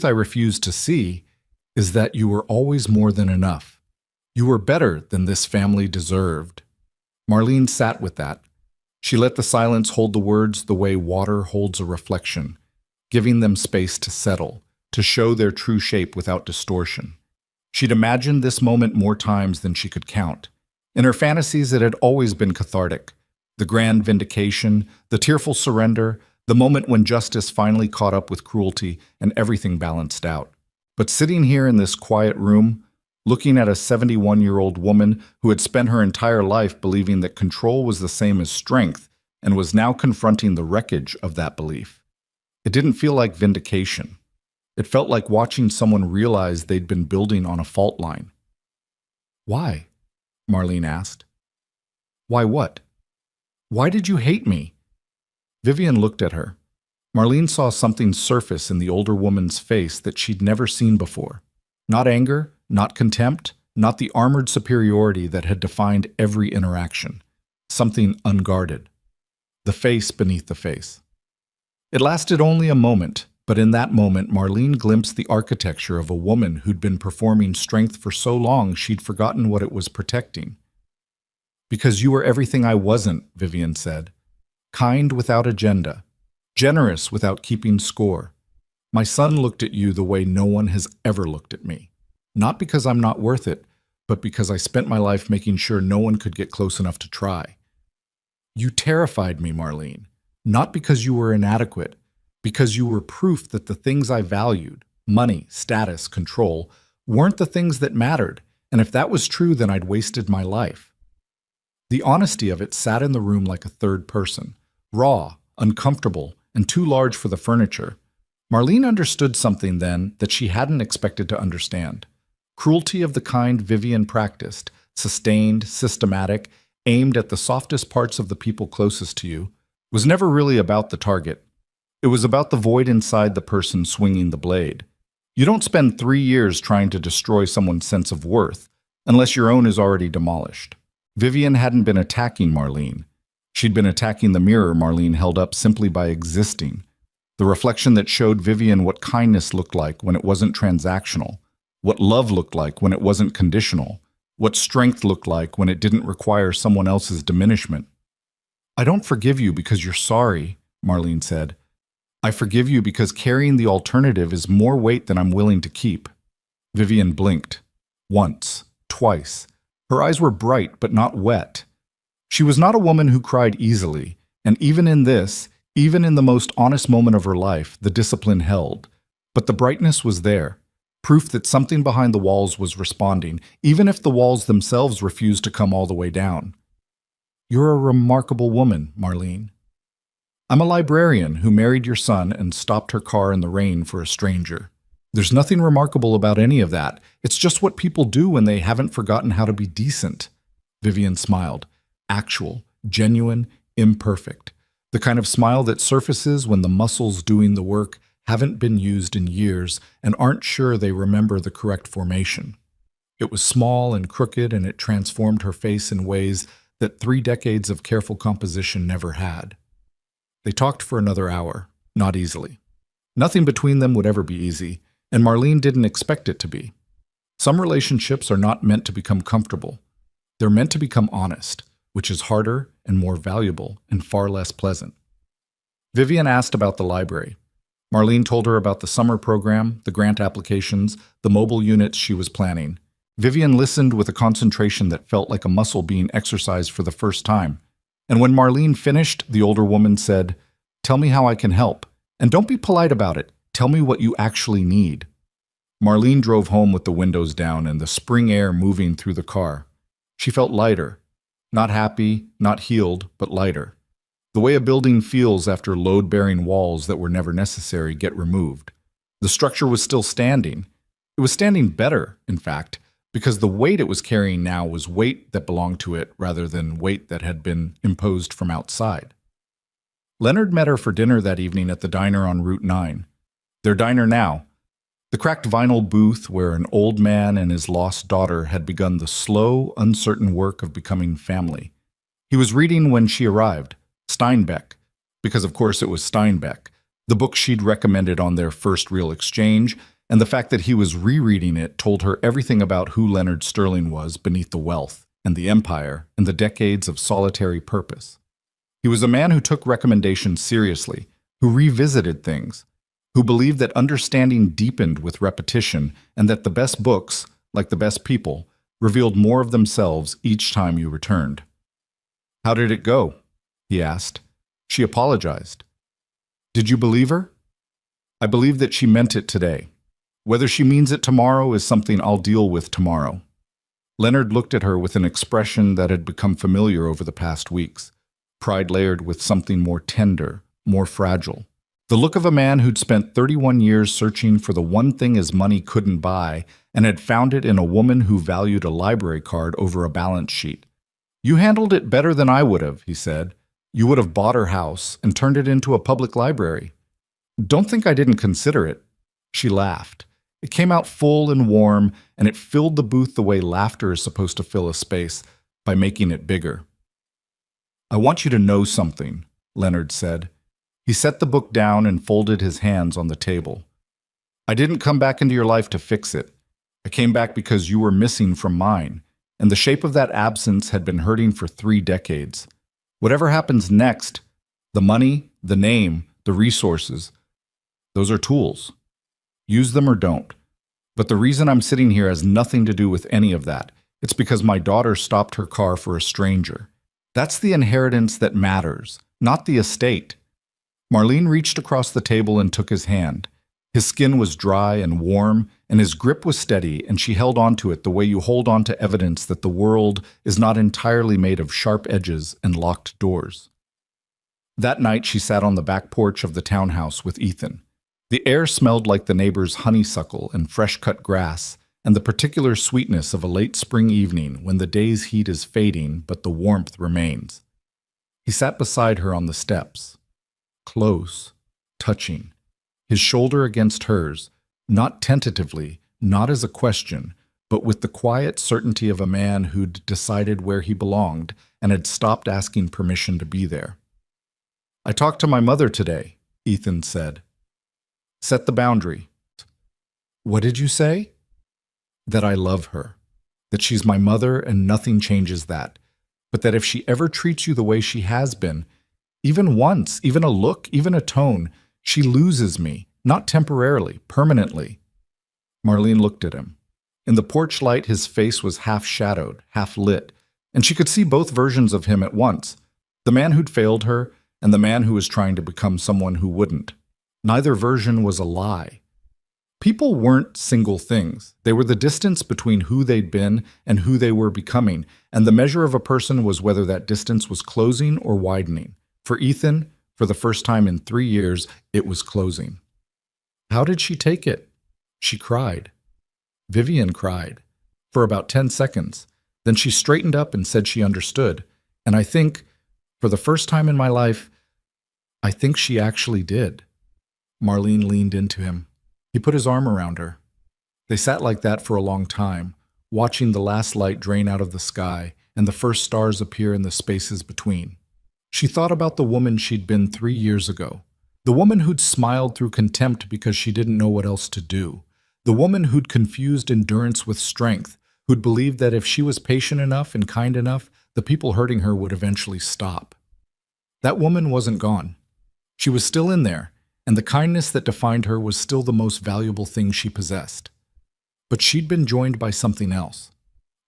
I refuse to see, is that you were always more than enough. You were better than this family deserved. Marlene sat with that. She let the silence hold the words the way water holds a reflection, giving them space to settle, to show their true shape without distortion. She'd imagined this moment more times than she could count. In her fantasies, it had always been cathartic. The grand vindication, the tearful surrender, the moment when justice finally caught up with cruelty and everything balanced out. But sitting here in this quiet room, looking at a 71-year-old woman who had spent her entire life believing that control was the same as strength and was now confronting the wreckage of that belief, it didn't feel like vindication. It felt like watching someone realize they'd been building on a fault line. "Why?" Marlene asked. "Why what? Why did you hate me?" Vivian looked at her. Marlene saw something surface in the older woman's face that she'd never seen before. Not anger, not contempt, not the armored superiority that had defined every interaction. Something unguarded. The face beneath the face. It lasted only a moment, but in that moment Marlene glimpsed the architecture of a woman who'd been performing strength for so long she'd forgotten what it was protecting. "Because you were everything I wasn't," Vivian said. "Kind without agenda. Generous without keeping score. My son looked at you the way no one has ever looked at me. Not because I'm not worth it, but because I spent my life making sure no one could get close enough to try. You terrified me, Marlene. Not because you were inadequate, because you were proof that the things I valued, money, status, control, weren't the things that mattered, and if that was true, then I'd wasted my life." The honesty of it sat in the room like a third person, raw, uncomfortable, and too large for the furniture. Marlene understood something then that she hadn't expected to understand. Cruelty of the kind Vivian practiced, sustained, systematic, aimed at the softest parts of the people closest to you, was never really about the target. It was about the void inside the person swinging the blade. You don't spend 3 years trying to destroy someone's sense of worth, unless your own is already demolished. Vivian hadn't been attacking Marlene. She'd been attacking the mirror Marlene held up simply by existing. The reflection that showed Vivian what kindness looked like when it wasn't transactional, what love looked like when it wasn't conditional, what strength looked like when it didn't require someone else's diminishment. "I don't forgive you because you're sorry," Marlene said. "I forgive you because carrying the alternative is more weight than I'm willing to keep." Vivian blinked. Once, twice. Her eyes were bright but not wet. She was not a woman who cried easily, and even in this, even in the most honest moment of her life, the discipline held. But the brightness was there, proof that something behind the walls was responding, even if the walls themselves refused to come all the way down. "You're a remarkable woman, Marlene. I'm a librarian who married your son and stopped her car in the rain for a stranger. There's nothing remarkable about any of that. It's just what people do when they haven't forgotten how to be decent." Vivian smiled. Actual, genuine, imperfect. The kind of smile that surfaces when the muscles doing the work haven't been used in years and aren't sure they remember the correct formation. It was small and crooked, and it transformed her face in ways that 3 decades of careful composition never had. They talked for another hour, not easily. Nothing between them would ever be easy, and Marlene didn't expect it to be. Some relationships are not meant to become comfortable. They're meant to become honest, which is harder and more valuable and far less pleasant. Vivian asked about the library. Marlene told her about the summer program, the grant applications, the mobile units she was planning. Vivian listened with a concentration that felt like a muscle being exercised for the first time. And when Marlene finished, the older woman said, "Tell me how I can help. And don't be polite about it. Tell me what you actually need." Marlene drove home with the windows down and the spring air moving through the car. She felt lighter. Not happy, not healed, but lighter. The way a building feels after load-bearing walls that were never necessary get removed. The structure was still standing. It was standing better, in fact, because the weight it was carrying now was weight that belonged to it rather than weight that had been imposed from outside. Leonard met her for dinner that evening at the diner on Route 9. Their diner now, the cracked vinyl booth where an old man and his lost daughter had begun the slow, uncertain work of becoming family. He was reading when she arrived, Steinbeck, because of course it was Steinbeck, the book she'd recommended on their first real exchange, and the fact that he was rereading it told her everything about who Leonard Sterling was beneath the wealth and the empire and the decades of solitary purpose. He was a man who took recommendations seriously, who revisited things, who believed that understanding deepened with repetition and that the best books, like the best people, revealed more of themselves each time you returned. "How did it go?" he asked. She apologized. "Did you believe her?" "I believe that she meant it today. Whether she means it tomorrow is something I'll deal with tomorrow." Leonard looked at her with an expression that had become familiar over the past weeks, pride layered with something more tender, more fragile. The look of a man who'd spent 31 years searching for the one thing his money couldn't buy and had found it in a woman who valued a library card over a balance sheet. "You handled it better than I would have," he said. "You would have bought her house and turned it into a public library." "Don't think I didn't consider it." She laughed. It came out full and warm, and it filled the booth the way laughter is supposed to fill a space, by making it bigger. "I want you to know something," Leonard said. He set the book down and folded his hands on the table. "I didn't come back into your life to fix it. I came back because you were missing from mine, and the shape of that absence had been hurting for 3 decades. Whatever happens next, the money, the name, the resources, those are tools. Use them or don't. But the reason I'm sitting here has nothing to do with any of that. It's because my daughter stopped her car for a stranger. That's the inheritance that matters, not the estate." Marlene reached across the table and took his hand. His skin was dry and warm, and his grip was steady, and she held on to it the way you hold on to evidence that the world is not entirely made of sharp edges and locked doors. That night she sat on the back porch of the townhouse with Ethan. The air smelled like the neighbor's honeysuckle and fresh-cut grass, and the particular sweetness of a late spring evening when the day's heat is fading but the warmth remains. He sat beside her on the steps, close, touching, his shoulder against hers, not tentatively, not as a question, but with the quiet certainty of a man who'd decided where he belonged and had stopped asking permission to be there. "I talked to my mother today," Ethan said. "Set the boundary." "What did you say?" "That I love her, that she's my mother and nothing changes that, but that if she ever treats you the way she has been, even once, even a look, even a tone, she loses me, not temporarily, permanently." Marlene looked at him. In the porch light, his face was half shadowed, half lit, and she could see both versions of him at once, the man who'd failed her and the man who was trying to become someone who wouldn't. Neither version was a lie. People weren't single things. They were the distance between who they'd been and who they were becoming, and the measure of a person was whether that distance was closing or widening. For Ethan, for the first time in 3 years, it was closing. How did she take it? She cried. Vivian cried. For about 10 seconds. Then she straightened up and said she understood. And I think, for the first time in my life, I think she actually did. Marlene leaned into him. He put his arm around her. They sat like that for a long time, watching the last light drain out of the sky and the first stars appear in the spaces between. She thought about the woman she'd been 3 years ago. The woman who'd smiled through contempt because she didn't know what else to do. The woman who'd confused endurance with strength, who'd believed that if she was patient enough and kind enough, the people hurting her would eventually stop. That woman wasn't gone. She was still in there, and the kindness that defined her was still the most valuable thing she possessed. But she'd been joined by something else.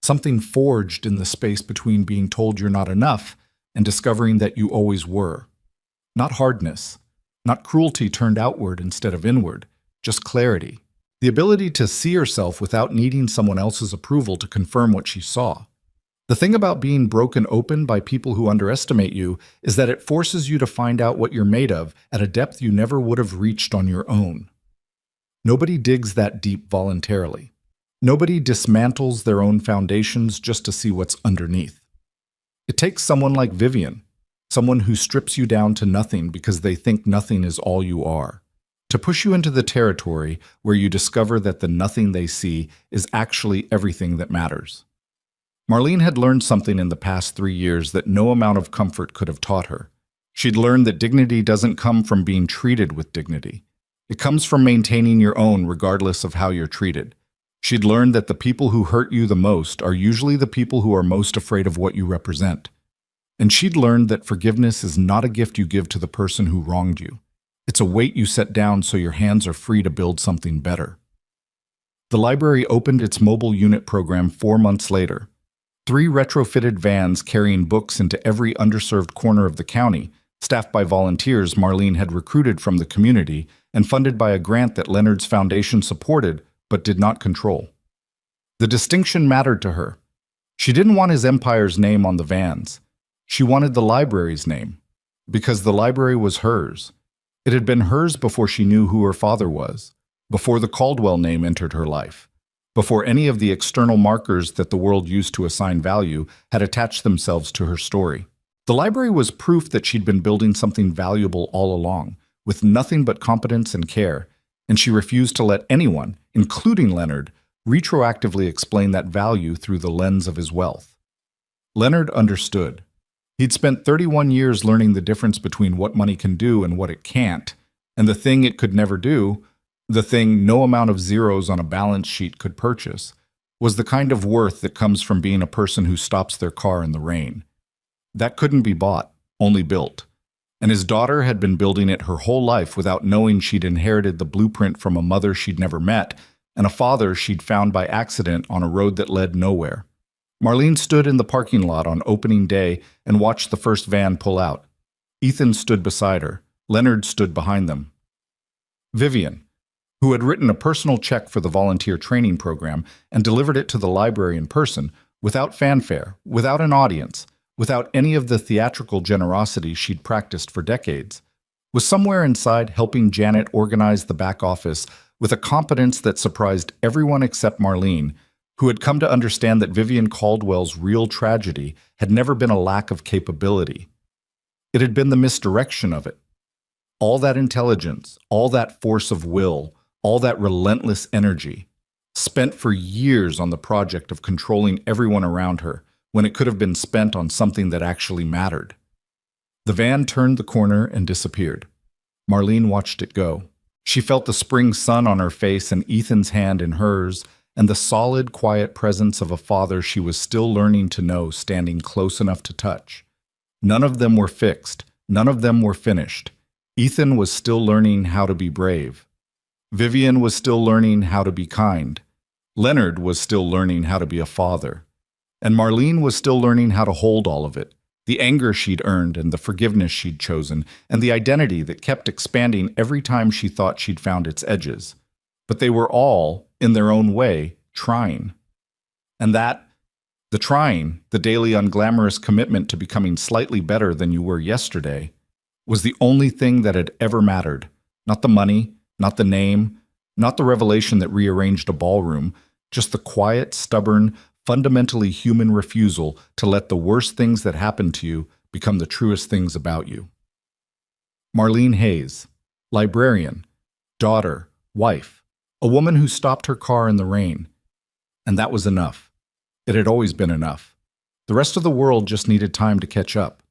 Something forged in the space between being told you're not enough and discovering that you always were. Not hardness, not cruelty turned outward instead of inward, just clarity. The ability to see herself without needing someone else's approval to confirm what she saw. The thing about being broken open by people who underestimate you is that it forces you to find out what you're made of at a depth you never would have reached on your own. Nobody digs that deep voluntarily. Nobody dismantles their own foundations just to see what's underneath. It takes someone like Vivian. someone who strips you down to nothing because they think nothing is all you are, to push you into the territory where you discover that the nothing they see is actually everything that matters. Marlene had learned something in the past 3 years that no amount of comfort could have taught her. She'd learned that dignity doesn't come from being treated with dignity. It comes from maintaining your own regardless of how you're treated. She'd learned that the people who hurt you the most are usually the people who are most afraid of what you represent. And she'd learned that forgiveness is not a gift you give to the person who wronged you. It's a weight you set down so your hands are free to build something better. The library opened its mobile unit program 4 months later. 3 retrofitted vans carrying books into every underserved corner of the county, staffed by volunteers Marlene had recruited from the community and funded by a grant that Leonard's foundation supported but did not control. The distinction mattered to her. She didn't want his empire's name on the vans. She wanted the library's name, because the library was hers. It had been hers before she knew who her father was, before the Caldwell name entered her life, before any of the external markers that the world used to assign value had attached themselves to her story. The library was proof that she'd been building something valuable all along, with nothing but competence and care, and she refused to let anyone, including Leonard, retroactively explain that value through the lens of his wealth. Leonard understood. He'd spent 31 years learning the difference between what money can do and what it can't, and the thing it could never do, the thing no amount of zeros on a balance sheet could purchase, was the kind of worth that comes from being a person who stops their car in the rain. That couldn't be bought, only built. And his daughter had been building it her whole life without knowing she'd inherited the blueprint from a mother she'd never met and a father she'd found by accident on a road that led nowhere. Marlene stood in the parking lot on opening day and watched the first van pull out. Ethan stood beside her. Leonard stood behind them. Vivian, who had written a personal check for the volunteer training program and delivered it to the library in person, without fanfare, without an audience, without any of the theatrical generosity she'd practiced for decades, was somewhere inside helping Janet organize the back office with a competence that surprised everyone except Marlene, who had come to understand that Vivian Caldwell's real tragedy had never been a lack of capability. It had been the misdirection of it. All that intelligence, all that force of will, all that relentless energy, spent for years on the project of controlling everyone around her, when it could have been spent on something that actually mattered. The van turned the corner and disappeared. Marlene watched it go. She felt the spring sun on her face and Ethan's hand in hers, and the solid, quiet presence of a father she was still learning to know standing close enough to touch. None of them were fixed. None of them were finished. Ethan was still learning how to be brave. Vivian was still learning how to be kind. Leonard was still learning how to be a father. And Marlene was still learning how to hold all of it, the anger she'd earned and the forgiveness she'd chosen, and the identity that kept expanding every time she thought she'd found its edges. But they were all, in their own way, trying. And the trying, the daily unglamorous commitment to becoming slightly better than you were yesterday, was the only thing that had ever mattered. Not the money, not the name, not the revelation that rearranged a ballroom, just the quiet, stubborn, fundamentally human refusal to let the worst things that happened to you become the truest things about you. Marlene Hayes, librarian, daughter, wife, a woman who stopped her car in the rain. And that was enough. It had always been enough. The rest of the world just needed time to catch up.